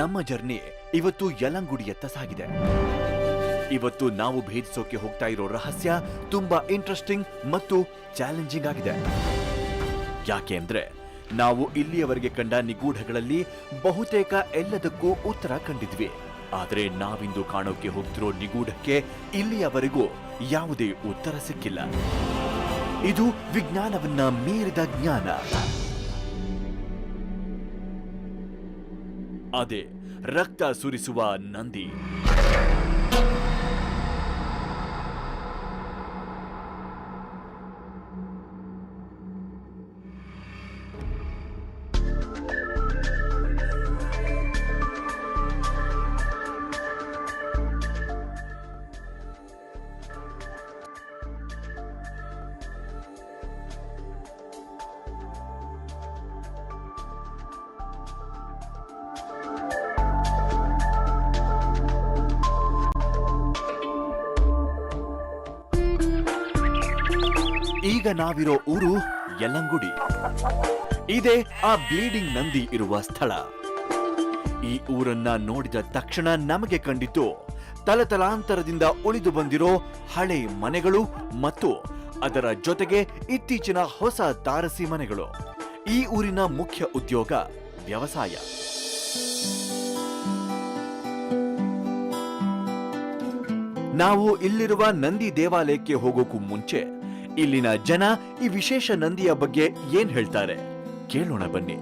ನಮ್ಮ ಜರ್ನಿ ಇವತ್ತು ಯಲಂಗುಡಿಯತ್ತ ಸಾಗಿದೆ. ಇವತ್ತು ನಾವು ಭೇದಿಸೋಕೆ ಹೋಗ್ತಾ ಇರೋ ರಹಸ್ಯ ತುಂಬಾ ಇಂಟ್ರೆಸ್ಟಿಂಗ್ ಮತ್ತು ಚಾಲೆಂಜಿಂಗ್ ಆಗಿದೆ. ಯಾಕೆ ಅಂದ್ರೆ ನಾವು ಇಲ್ಲಿಯವರೆಗೆ ಕಂಡ ನಿಗೂಢಗಳಲ್ಲಿ ಬಹುತೇಕ ಎಲ್ಲದಕ್ಕೂ ಉತ್ತರ ಕಂಡಿದ್ವಿ. ಆದರೆ ನಾವಿಂದು ಕಾಣೋಕೆ ಹೋಗ್ತಿರೋ ನಿಗೂಢಕ್ಕೆ ಇಲ್ಲಿಯವರೆಗೂ ಯಾವುದೇ ಉತ್ತರ ಸಿಕ್ಕಿಲ್ಲ. ಇದು ವಿಜ್ಞಾನವನ್ನ ಮೀರಿದ ಜ್ಞಾನ. ಅದೇ ರಕ್ತ ಸುರಿಸುವ ನಂದಿ. ಈಗ ನಾವಿರೋ ಊರು ಯಲಂಗುಡಿ. ಇದೇ ಆ ಬ್ಲೀಡಿಂಗ್ ನಂದಿ ಇರುವ ಸ್ಥಳ. ಈ ಊರನ್ನ ನೋಡಿದ ತಕ್ಷಣ ನಮಗೆ ಕಂಡಿತು ತಲತಲಾಂತರದಿಂದ ಉಳಿದು ಬಂದಿರೋ ಹಳೆ ಮನೆಗಳು ಮತ್ತು ಅದರ ಜೊತೆಗೆ ಇತ್ತೀಚಿನ ಹೊಸ ತಾರಸಿ ಮನೆಗಳು. ಈ ಊರಿನ ಮುಖ್ಯ ಉದ್ಯೋಗ ವ್ಯವಸಾಯ. ನಾವು ಇಲ್ಲಿರುವ ನಂದಿ ದೇವಾಲಯಕ್ಕೆ ಹೋಗೋಕು ಮುಂಚೆ ಇಲ್ಲಿನ ಜನ ಈ ವಿಶೇಷ ನಂದಿಯ ಬಗ್ಗೆ ಏನ್ ಹೇಳ್ತಾರೆ ಕೇಳೋಣ ಬನ್ನಿ.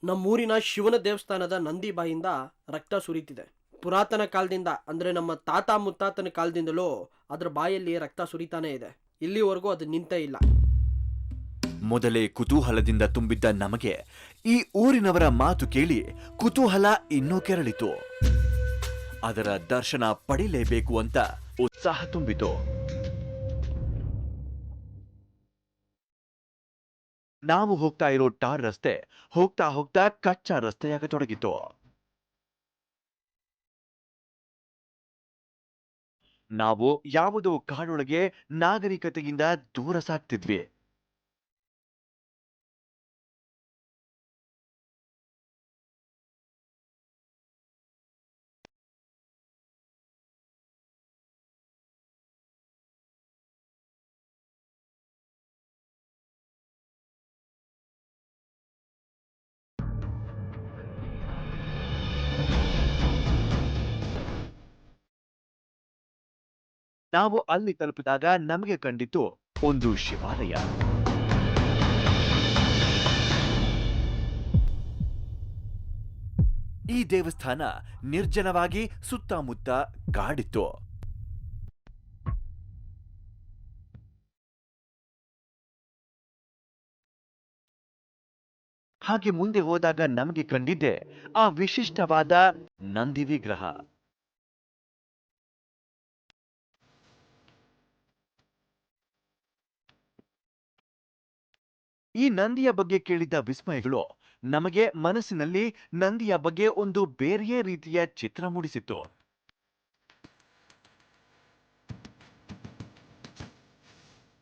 ನಮ್ಮೂರಿನ ಶಿವನ ದೇವಸ್ಥಾನದ ನಂದಿ ಬಾಯಿಂದ ರಕ್ತ ಸುರಿತಿದೆ. ಪುರಾತನ ಕಾಲದಿಂದ ಅಂದ್ರೆ ನಮ್ಮ ತಾತ ಮುತ್ತಾತನ ಕಾಲದಿಂದಲೂ ಅದ್ರ ಬಾಯಲ್ಲಿ ರಕ್ತ ಸುರಿತಾನೆ ಇದೆ. ಇಲ್ಲಿವರೆಗೂ ಅದು ನಿಂತೇ ಇಲ್ಲ. ಮೊದಲೇ ಕುತೂಹಲದಿಂದ ತುಂಬಿದ್ದ ನಮಗೆ ಈ ಊರಿನವರ ಮಾತು ಕೇಳಿ ಕುತೂಹಲ ಇನ್ನೂ ಕೆರಳಿತು. ಅದರ ದರ್ಶನ ಪಡಿಲೇಬೇಕು ಅಂತ ಉತ್ಸಾಹ ತುಂಬಿತು. ನಾವು ಹೋಗ್ತಾ ಇರೋ ಟಾರ್ ರಸ್ತೆ ಹೋಗ್ತಾ ಹೋಗ್ತಾ ಕಚ್ಚಾ ರಸ್ತೆಯಾಗತೊಡಗಿತು. ನಾವು ಯಾವುದೋ ಕಾಡೊಳಗೆ ನಾಗರಿಕತೆಯಿಂದ ದೂರ ಸಾಗ್ತಿದ್ವಿ. ನಾವು ಅಲ್ಲಿ ತಲುಪಿದಾಗ ನಮಗೆ ಕಂಡಿತು ಒಂದು ಶಿವಾಲಯ. ಈ ದೇವಸ್ಥಾನ ನಿರ್ಜನವಾಗಿ ಸುತ್ತಮುತ್ತ ಕಾಡಿತ್ತು. ಹಾಗೆ ಮುಂದೆ ಹೋದಾಗ ನಮಗೆ ಕಂಡಿದ್ದೆ ಆ ವಿಶಿಷ್ಟವಾದ ನಂದಿ ವಿಗ್ರಹ. ಈ ನಂದಿಯ ಬಗ್ಗೆ ಕೇಳಿದ್ದ ವಿಸ್ಮಯಗಳು ನಮಗೆ ಮನಸ್ಸಿನಲ್ಲಿ ನಂದಿಯ ಬಗ್ಗೆ ಒಂದು ಬೇರೆಯೇ ರೀತಿಯ ಚಿತ್ರ ಮೂಡಿಸಿತ್ತು.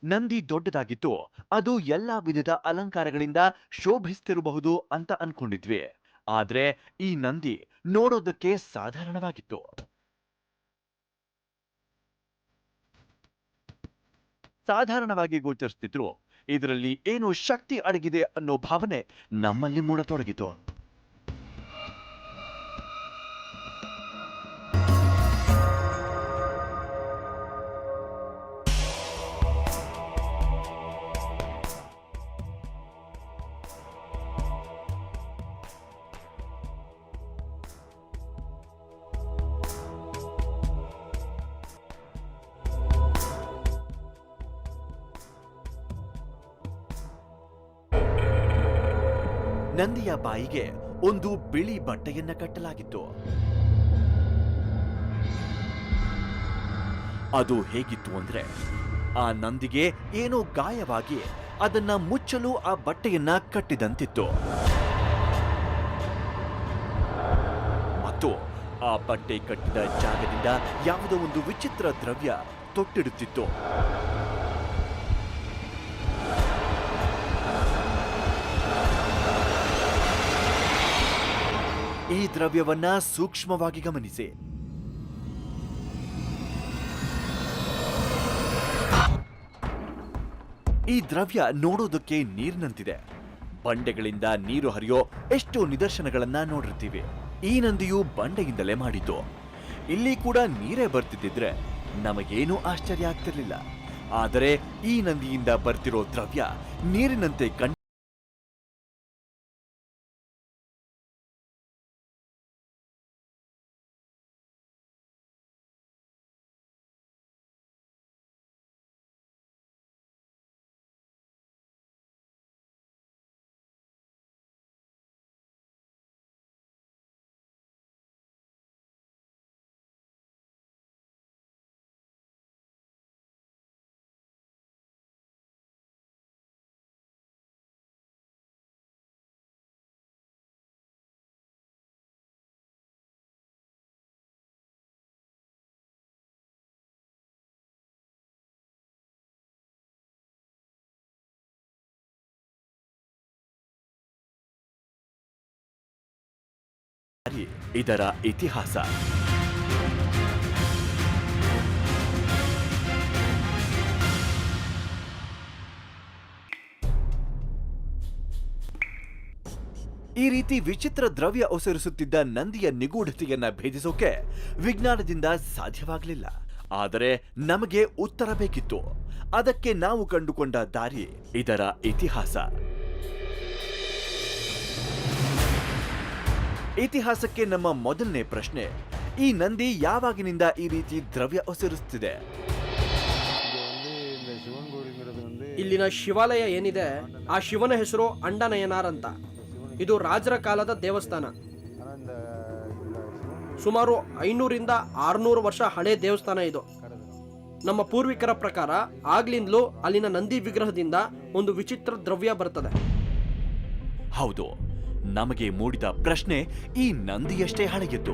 ನಂದಿ ದೊಡ್ಡದಾಗಿತ್ತು. ಅದು ಎಲ್ಲಾ ವಿಧದ ಅಲಂಕಾರಗಳಿಂದ ಶೋಭಿಸ್ತಿರಬಹುದು ಅಂತ ಅನ್ಕೊಂಡಿದ್ವಿ. ಆದ್ರೆ ಈ ನಂದಿ ನೋಡೋದಕ್ಕೆ ಸಾಧಾರಣವಾಗಿತ್ತು. ಸಾಧಾರಣವಾಗಿ ಗೋಚರಿಸ್ತಿದ್ರು ಇದರಲ್ಲಿ ಏನೋ ಶಕ್ತಿ ಅಡಗಿದೆ ಅನ್ನೋ ಭಾವನೆ ನಮ್ಮಲ್ಲಿ ಮೂಡತೊಡಗಿತು. ನಂದಿಯ ಬಾಯಿಗೆ ಒಂದು ಬಿಳಿ ಬಟ್ಟೆಯನ್ನ ಕಟ್ಟಲಾಗಿತ್ತು. ಅದು ಹೇಗಿತ್ತು ಅಂದ್ರೆ ಆ ನಂದಿಗೆ ಏನೋ ಗಾಯವಾಗಿ ಅದನ್ನ ಮುಚ್ಚಲು ಆ ಬಟ್ಟೆಯನ್ನ ಕಟ್ಟಿದಂತಿತ್ತು. ಮತ್ತು ಆ ಬಟ್ಟೆ ಕಟ್ಟಿದ ಜಾಗದಿಂದ ಯಾವುದೋ ಒಂದು ವಿಚಿತ್ರ ದ್ರವ್ಯ ತೊಟ್ಟಿಡುತ್ತಿತ್ತು. ಈ ದ್ರವ್ಯವನ್ನ ಸೂಕ್ಷ್ಮವಾಗಿ ಗಮನಿಸಿ. ಈ ದ್ರವ್ಯ ನೋಡೋದಕ್ಕೆ ನೀರಿನಂತಿದೆ. ಬಂಡೆಗಳಿಂದ ನೀರು ಹರಿಯೋ ಎಷ್ಟೋ ನಿದರ್ಶನಗಳನ್ನ ನೋಡಿರ್ತೀವಿ. ಈ ನಂದಿಯು ಬಂಡೆಯಿಂದಲೇ ಮಾಡಿದ್ದು. ಇಲ್ಲಿ ಕೂಡ ನೀರೇ ಬರ್ತಿದ್ದಿದ್ರೆ ನಮಗೇನೂ ಆಶ್ಚರ್ಯ ಆಗ್ತಿರ್ಲಿಲ್ಲ. ಆದರೆ ಈ ನಂದಿಯಿಂದ ಬರ್ತಿರೋ ದ್ರವ್ಯ ನೀರಿನಂತೆ ಇದರ ಇತಿಹಾಸ. ಈ ರೀತಿ ವಿಚಿತ್ರ ದ್ರವ್ಯ ಒಸರಿಸುತ್ತಿದ್ದ ನಂದಿಯ ನಿಗೂಢತೆಯನ್ನ ಭೇದಿಸೋಕೆ ವಿಜ್ಞಾನದಿಂದ ಸಾಧ್ಯವಾಗಲಿಲ್ಲ. ಆದರೆ ನಮಗೆ ಉತ್ತರ ಬೇಕಿತ್ತು. ಅದಕ್ಕೆ ನಾವು ಕಂಡುಕೊಂಡ ದಾರಿ ಇದರ ಇತಿಹಾಸ. ಇತಿಹಾಸಕ್ಕೆ ನಮ್ಮ ಮೊದಲನೇ ಪ್ರಶ್ನೆ, ಈ ನಂದಿ ಯಾವಾಗಿನಿಂದ ಈ ರೀತಿ ದ್ರವ್ಯ ಒಸರಿಸುತ್ತಿದೆ? ಇಲ್ಲಿನ ಶಿವಾಲಯ ಏನಿದೆ, ಆ ಶಿವನ ಹೆಸರು ಅಂಡನಯನಾರ್ ಅಂತ. ಇದು ರಾಜರ ಕಾಲದ ದೇವಸ್ಥಾನ. ಸುಮಾರು 500ರಿಂದ 600 ವರ್ಷ ಹಳೆ ದೇವಸ್ಥಾನ ಇದು. ನಮ್ಮ ಪೂರ್ವಿಕರ ಪ್ರಕಾರ ಆಗ್ಲಿಂದಲೂ ಅಲ್ಲಿನ ನಂದಿ ವಿಗ್ರಹದಿಂದ ಒಂದು ವಿಚಿತ್ರ ದ್ರವ್ಯ ಬರ್ತದೆ. ಹೌದು, ನಮಗೆ ಮೂಡಿದ ಪ್ರಶ್ನೆ ಈ ನಂದಿಯಷ್ಟೇ ಹಳೆಯದ್ದು.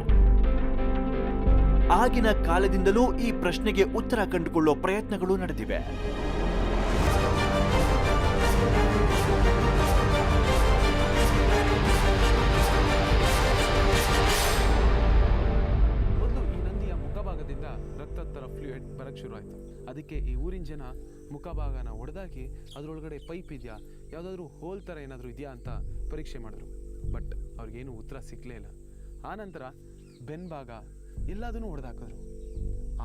ಆಗಿನ ಕಾಲದಿಂದಲೂ ಈ ಪ್ರಶ್ನೆಗೆ ಉತ್ತರ ಕಂಡುಕೊಳ್ಳೋ ಪ್ರಯತ್ನಗಳು ನಡೆದಿವೆ. ಮೊದಲು ಈ ನಂದಿಯ ಮುಖಭಾಗದಿಂದ ರಕ್ತತ್ತರ ಫ್ಲೂಯಿಡ್ ಬರಕ್ ಶುರು ಆಯ್ತು. ಅದಕ್ಕೆ ಈ ಊರಿನ ಜನ ಮುಖಭಾಗನ ಒಡೆದಾಕಿ ಅದರೊಳಗಡೆ ಪೈಪ್ ಇದೆಯಾ, ಯಾವುದಾದ್ರೂ ಹೋಲ್ ಥರ ಏನಾದರೂ ಇದೆಯಾ ಅಂತ ಪರೀಕ್ಷೆ ಮಾಡಿದ್ರು. ಬಟ್ ಅವ್ರಿಗೇನು ಉತ್ತರ ಸಿಕ್ಕಲೇ ಇಲ್ಲ. ಆನಂತರ ಬೆನ್ಭಾಗ ಎಲ್ಲದನ್ನೂ ಹೊಡೆದಾಕಿದ್ರು.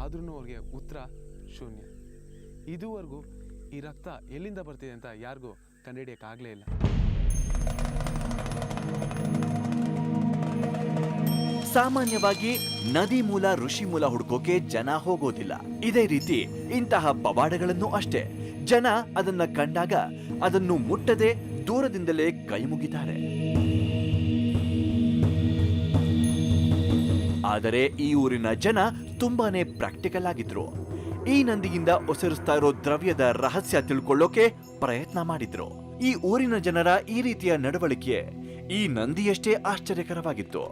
ಆದ್ರೂ ಅವ್ರಿಗೆ ಉತ್ತರ ಶೂನ್ಯ. ಇದುವರೆಗೂ ಈ ರಕ್ತ ಎಲ್ಲಿಂದ ಬರ್ತಿದೆ ಅಂತ ಯಾರಿಗೂ ಕಂಡುಹಿಡಿಯೋಕ್ಕಾಗಲೇ ಇಲ್ಲ. ಸಾಮಾನ್ಯವಾಗಿ ನದಿ ಮೂಲ, ಋಷಿ ಮೂಲ ಹುಡುಕೋಕೆ ಜನ ಹೋಗೋದಿಲ್ಲ. ಇದೇ ರೀತಿ ಇಂತಹ ಪವಾಡಗಳನ್ನು ಅಷ್ಟೇ. ಜನ ಅದನ್ನ ಕಂಡಾಗ ಅದನ್ನು ಮುಟ್ಟದೆ ದೂರದಿಂದಲೇ ಕೈ ಮುಗಿತಾರೆ. ಆದರೆ ಈ ಊರಿನ ಜನ ತುಂಬಾನೇ ಪ್ರಾಕ್ಟಿಕಲ್ ಆಗಿದ್ರು. ಈ ನಂದಿಯಿಂದ ಒಸರಿಸ್ತಾ ಇರೋ ದ್ರವ್ಯದ ರಹಸ್ಯ ತಿಳ್ಕೊಳ್ಳೋಕೆ ಪ್ರಯತ್ನ ಮಾಡಿದ್ರು. ಈ ಊರಿನ ಜನರ ಈ ರೀತಿಯ ನಡವಳಿಕೆ ಈ ನಂದಿಯಷ್ಟೇ ಆಶ್ಚರ್ಯಕರವಾಗಿತ್ತು.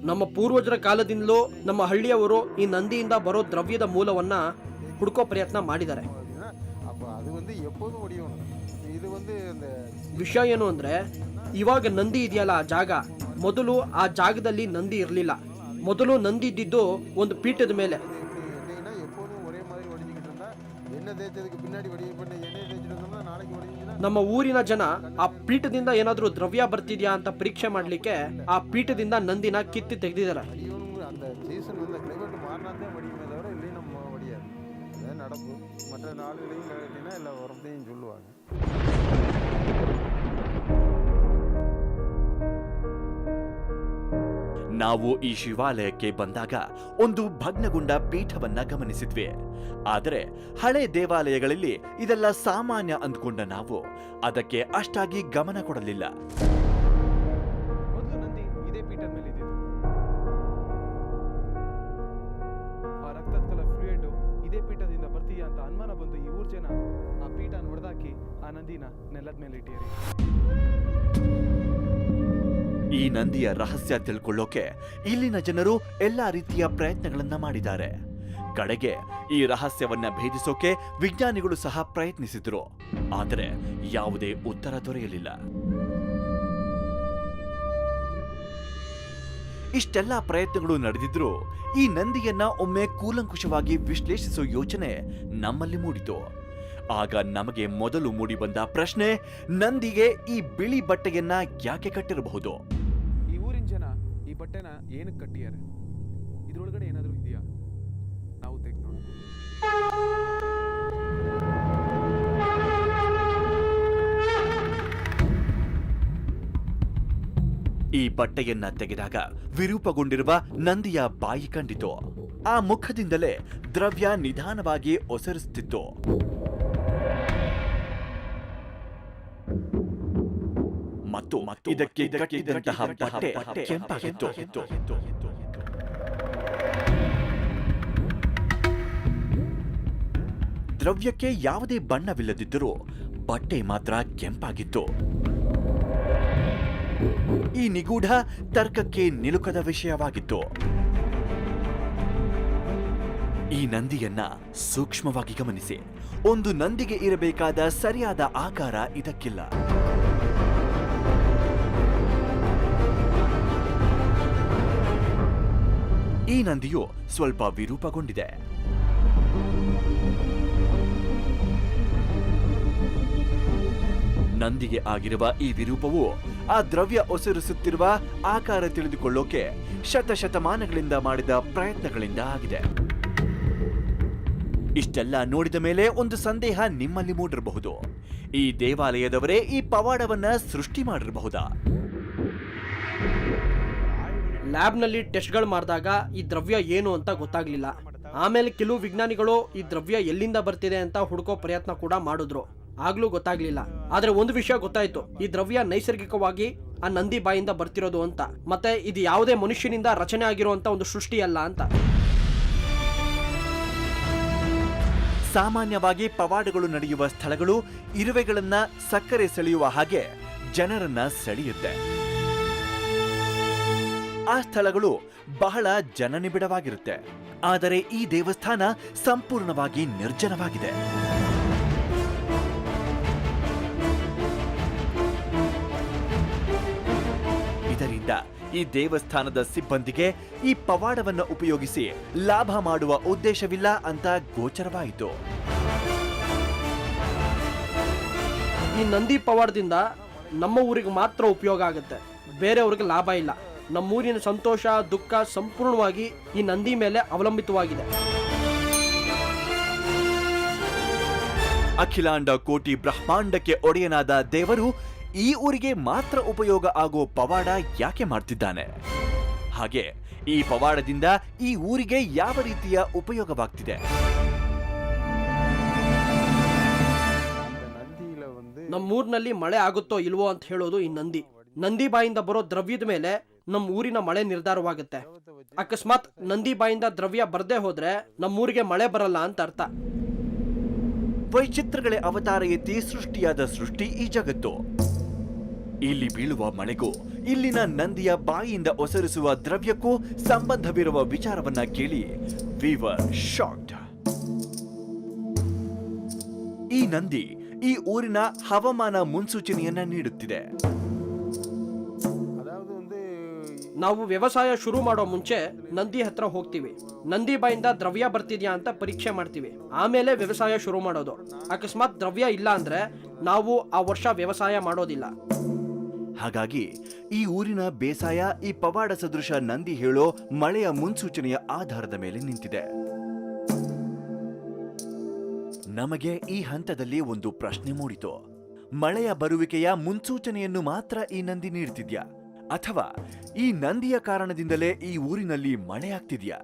ನಮ್ಮ ಪೂರ್ವಜರ ಕಾಲದಿಂದಲೂ ನಮ್ಮ ಹಳ್ಳಿಯವರು ಈ ನಂದಿಯಿಂದ ಬರೋ ದ್ರವ್ಯದ ಮೂಲವನ್ನ ಹುಡುಕೋ ಪ್ರಯತ್ನ ಮಾಡಿದ್ದಾರೆ. ವಿಷಯ ಏನು ಅಂದ್ರೆ, ಇವಾಗ ನಂದಿ ಇದೆಯಲ್ಲ ಆ ಜಾಗ, ಮೊದಲು ಆ ಜಾಗದಲ್ಲಿ ನಂದಿ ಇರಲಿಲ್ಲ. ಮೊದಲು ನಂದಿ ಇದ್ದಿದ್ದು ಒಂದು ಪೀಠದ ಮೇಲೆ. ನಮ್ಮ ಊರಿನ ಜನ ಆ ಪೀಠದಿಂದ ಏನಾದ್ರೂ ದ್ರವ್ಯ ಬರ್ತಿದ್ಯಾ ಅಂತ ಪರೀಕ್ಷೆ ಮಾಡ್ಲಿಕ್ಕೆ ಆ ಪೀಠದಿಂದ ನಂದಿನ ಕಿತ್ತಿ ತೆಗೆದಿದ್ದಾರೆ. ನಾವು ಈ ಶಿವಾಲಯಕ್ಕೆ ಬಂದಾಗ ಒಂದು ಭಗ್ನಗೊಂಡ ಪೀಠವನ್ನ ಗಮನಿಸಿದ್ವಿ. ಆದರೆ ಹಳೆ ದೇವಾಲಯಗಳಲ್ಲಿ ಇದೆಲ್ಲ ಸಾಮಾನ್ಯ ಅಂದ್ಕೊಂಡ ನಾವು ಅದಕ್ಕೆ ಅಷ್ಟಾಗಿ ಗಮನ ಕೊಡಲಿಲ್ಲ. ಮೊದಲು ನಂದಿ ಇದೇ ಪೀಠದ ಮೇಲೆ ಇದ್ದಿದ್ದು. ಆ ರಕ್ತದ ಕಲರ್ ಫ್ಲೂಯಿಡ್ ಇದೇ ಪೀಠದಿಂದ ಬರ್ತೀಯಾ ಅಂತ ಅನುಮಾನ ಬಂದು ಈ ಊರ್ ಜನ ಆ ಪೀಠನ ಹೊಡೆದಾಕಿ ಆ ನಂದಿನ ನೆಲದ ಮೇಲೆ ಇಟ್ಟಿರಿ. ಈ ನಂದಿಯ ರಹಸ್ಯ ತಿಳ್ಕೊಳ್ಳೋಕೆ ಇಲ್ಲಿನ ಜನರು ಎಲ್ಲಾ ರೀತಿಯ ಪ್ರಯತ್ನಗಳನ್ನ ಮಾಡಿದ್ದಾರೆ. ಕಡೆಗೆ ಈ ರಹಸ್ಯವನ್ನ ಭೇದಿಸೋಕೆ ವಿಜ್ಞಾನಿಗಳು ಸಹ ಪ್ರಯತ್ನಿಸಿದ್ರು. ಆದರೆ ಯಾವುದೇ ಉತ್ತರ ದೊರೆಯಲಿಲ್ಲ. ಇಷ್ಟೆಲ್ಲ ಪ್ರಯತ್ನಗಳು ನಡೆದಿದ್ರು ಈ ನಂದಿಯನ್ನ ಒಮ್ಮೆ ಕೂಲಂಕುಷವಾಗಿ ವಿಶ್ಲೇಷಿಸೋ ಯೋಚನೆ ನಮ್ಮಲ್ಲಿ ಮೂಡಿತು. ಆಗ ನಮಗೆ ಮೊದಲು ಮೂಡಿಬಂದ ಪ್ರಶ್ನೆ, ನಂದಿಗೆ ಈ ಬಿಳಿ ಬಟ್ಟೆಯನ್ನ ಯಾಕೆ ಕಟ್ಟಿರಬಹುದು? ಈ ಊರಿನ ಜನ ಈ ಬಟ್ಟೆನ ಏನಕ್ಕೆ ಕಟ್ಟಿದ್ದಾರೆ? ಇದ್ರೊಳಗಡೆ ಏನಾದರೂ ಇದೆಯಾ? ನಾವು ತೆಗೆದು ನೋಡೋಣ. ಈ ಬಟ್ಟೆಯನ್ನ ತೆಗೆದಾಗ ವಿರೂಪಗೊಂಡಿರುವ ನಂದಿಯ ಬಾಯಿ ಕಂಡಿತು. ಆ ಮುಖದಿಂದಲೇ ದ್ರವ್ಯ ನಿಧಾನವಾಗಿ ಒಸರಿಸುತ್ತಿತ್ತು. ಮತ್ತು ಇದಕ್ಕೆ ಕಟ್ಟಿದಂತಹ ಬಟ್ಟೆ ಕೆಂಪಾಗಿತ್ತು. ದ್ರವ್ಯಕ್ಕೆ ಯಾವುದೇ ಬಣ್ಣವಿಲ್ಲದಿದ್ದರೂ ಬಟ್ಟೆ ಮಾತ್ರ ಕೆಂಪಾಗಿತ್ತು. ಈ ನಿಗೂಢ ತರ್ಕಕ್ಕೆ ನಿಲುಕದ ವಿಷಯವಾಗಿತ್ತು. ಈ ನಂದಿಯನ್ನ ಸೂಕ್ಷ್ಮವಾಗಿ ಗಮನಿಸಿ. ಒಂದು ನಂದಿಗೆ ಇರಬೇಕಾದ ಸರಿಯಾದ ಆಕಾರ ಇದಕ್ಕಿಲ್ಲ. ಈ ನಂದಿಯು ಸ್ವಲ್ಪ ವಿರೂಪಗೊಂಡಿದೆ. ನಂದಿಗೆ ಆಗಿರುವ ಈ ವಿರೂಪವು ಆ ದ್ರವ್ಯ ಒಸರಿಸುತ್ತಿರುವ ಆಕಾರ ತಿಳಿದುಕೊಳ್ಳೋಕೆ ಶತಶತಮಾನಗಳಿಂದ ಮಾಡಿದ ಪ್ರಯತ್ನಗಳಿಂದ ಆಗಿದೆ. ಇಷ್ಟೆಲ್ಲ ನೋಡಿದ ಮೇಲೆ ಒಂದು ಸಂದೇಹ ನಿಮ್ಮಲ್ಲಿ ಮೂಡಿರಬಹುದು. ಈ ದೇವಾಲಯದವರೇ ಈ ಪವಾಡವನ್ನ ಸೃಷ್ಟಿ ಮಾಡಿರಬಹುದಾ? ಲ್ಯಾಬ್ನಲ್ಲಿ ಟೆಸ್ಟ್ಗಳು ಮಾಡಿದಾಗ ಈ ದ್ರವ್ಯ ಏನು ಅಂತ ಗೊತ್ತಾಗ್ಲಿಲ್ಲ. ಆಮೇಲೆ ಕೆಲವು ವಿಜ್ಞಾನಿಗಳು ಈ ದ್ರವ್ಯ ಎಲ್ಲಿಂದ ಬರ್ತಿದೆ ಅಂತ ಹುಡುಕೋ ಪ್ರಯತ್ನ ಕೂಡ ಮಾಡಿದ್ರು. ಆಗ್ಲೂ ಗೊತ್ತಾಗ್ಲಿಲ್ಲ. ಆದ್ರೆ ಒಂದು ವಿಷಯ ಗೊತ್ತಾಯ್ತು, ಈ ದ್ರವ್ಯ ನೈಸರ್ಗಿಕವಾಗಿ ಆ ನಂದಿ ಬಾಯಿಂದ ಬರ್ತಿರೋದು ಅಂತ. ಮತ್ತೆ ಇದು ಯಾವುದೇ ಮನುಷ್ಯನಿಂದ ರಚನೆ ಆಗಿರುವಂತ ಒಂದು ಸೃಷ್ಟಿ ಅಲ್ಲ ಅಂತ. ಸಾಮಾನ್ಯವಾಗಿ ಪವಾಡಗಳು ನಡೆಯುವ ಸ್ಥಳಗಳು ಇರುವೆಗಳನ್ನ ಸಕ್ಕರೆ ಸೆಳೆಯುವ ಹಾಗೆ ಜನರನ್ನ ಸೆಳೆಯುತ್ತೆ. ಆ ಸ್ಥಳಗಳು ಬಹಳ ಜನನಿಬಿಡವಾಗಿರುತ್ತೆ. ಆದರೆ ಈ ದೇವಸ್ಥಾನ ಸಂಪೂರ್ಣವಾಗಿ ನಿರ್ಜನವಾಗಿದೆ. ಇದರಿಂದ ಈ ದೇವಸ್ಥಾನದ ಸಿಬ್ಬಂದಿಗೆ ಈ ಪವಾಡವನ್ನು ಉಪಯೋಗಿಸಿ ಲಾಭ ಮಾಡುವ ಉದ್ದೇಶವಿಲ್ಲ ಅಂತ ಗೋಚರವಾಯಿತು. ಈ ನಂದಿ ಪವಾಡದಿಂದ ನಮ್ಮ ಊರಿಗೆ ಮಾತ್ರ ಉಪಯೋಗ ಆಗುತ್ತೆ, ಬೇರೆಯವ್ರಿಗೆ ಲಾಭ ಇಲ್ಲ. ನಮ್ಮೂರಿನ ಸಂತೋಷ ದುಃಖ ಸಂಪೂರ್ಣವಾಗಿ ಈ ನಂದಿ ಮೇಲೆ ಅವಲಂಬಿತವಾಗಿದೆ. ಅಖಿಲಾಂಡ ಕೋಟಿ ಬ್ರಹ್ಮಾಂಡಕ್ಕೆ ಒಡೆಯನಾದ ದೇವರು ಈ ಊರಿಗೆ ಮಾತ್ರ ಉಪಯೋಗ ಆಗೋ ಪವಾಡ ಯಾಕೆ ಮಾಡ್ತಿದ್ದಾನೆ? ಹಾಗೆ ಈ ಪವಾಡದಿಂದ ಈ ಊರಿಗೆ ಯಾವ ರೀತಿಯ ಉಪಯೋಗವಾಗ್ತಿದೆ? ನಮ್ಮೂರಿನಲ್ಲಿ ಮಳೆ ಆಗುತ್ತೋ ಇಲ್ವೋ ಅಂತ ಹೇಳೋದು ಈ ನಂದಿ. ನಂದಿ ಬಾಯಿಂದ ಬರೋ ದ್ರವ್ಯದ ಮೇಲೆ ನಮ್ಮ ಊರಿನ ಮಳೆ ನಿರ್ಧಾರವಾಗುತ್ತೆ. ಅಕಸ್ಮಾತ್ ನಂದಿ ಬಾಯಿಂದ ದ್ರವ್ಯ ಬರ್ದೇ ಹೋದ್ರೆ ನಮ್ಮೂರಿಗೆ ಮಳೆ ಬರಲ್ಲ ಅಂತ ಅರ್ಥ. ವೈಚಿತ್ರಗಳೇ ಅವತಾರ ಎತ್ತಿ ಸೃಷ್ಟಿಯಾದ ಸೃಷ್ಟಿ ಈ ಜಗತ್ತು. ಇಲ್ಲಿ ಬೀಳುವ ಮಳೆಗೂ ಇಲ್ಲಿನ ನಂದಿಯ ಬಾಯಿಯಿಂದ ಒಸರಿಸುವ ದ್ರವ್ಯಕ್ಕೂ ಸಂಬಂಧವಿರುವ ವಿಚಾರವನ್ನ ಕೇಳಿ ವಿ ವರ್ ಶಾಕ್ಡ್. ಈ ನಂದಿ ಈ ಊರಿನ ಹವಾಮಾನ ಮುನ್ಸೂಚನೆಯನ್ನ ನೀಡುತ್ತಿದೆ. ನಾವು ವ್ಯವಸಾಯ ಶುರು ಮಾಡೋ ಮುಂಚೆ ನಂದಿ ಹತ್ರ ಹೋಗ್ತೀವಿ. ನಂದಿ ಬಾಯಿಂದ ದ್ರವ್ಯ ಬರ್ತಿದ್ಯಾ ಅಂತ ಪರೀಕ್ಷೆ ಮಾಡ್ತೀವಿ. ಆಮೇಲೆ ವ್ಯವಸಾಯ ಶುರು ಮಾಡೋದು. ಅಕಸ್ಮಾತ್ ದ್ರವ್ಯ ಇಲ್ಲ ಅಂದ್ರೆ ನಾವು ಆ ವರ್ಷ ವ್ಯವಸಾಯ ಮಾಡೋದಿಲ್ಲ. ಹಾಗಾಗಿ ಈ ಊರಿನ ಬೇಸಾಯ ಈ ಪವಾಡ ಸದೃಶ ನಂದಿ ಹೇಳೋ ಮಳೆಯ ಮುನ್ಸೂಚನೆಯ ಆಧಾರದ ಮೇಲೆ ನಿಂತಿದೆ. ನಮಗೆ ಈ ಹಂತದಲ್ಲಿ ಒಂದು ಪ್ರಶ್ನೆ ಮೂಡಿತು. ಮಳೆಯ ಬರುವಿಕೆಯ ಮುನ್ಸೂಚನೆಯನ್ನು ಮಾತ್ರ ಈ ನಂದಿ ನೀಡ್ತಿದ್ಯಾ, ಅಥವಾ ಈ ನಂದಿಯ ಕಾರಣದಿಂದಲೇ ಈ ಊರಿನಲ್ಲಿ ಮಳೆ ಆಗ್ತಿದ್ಯಾ?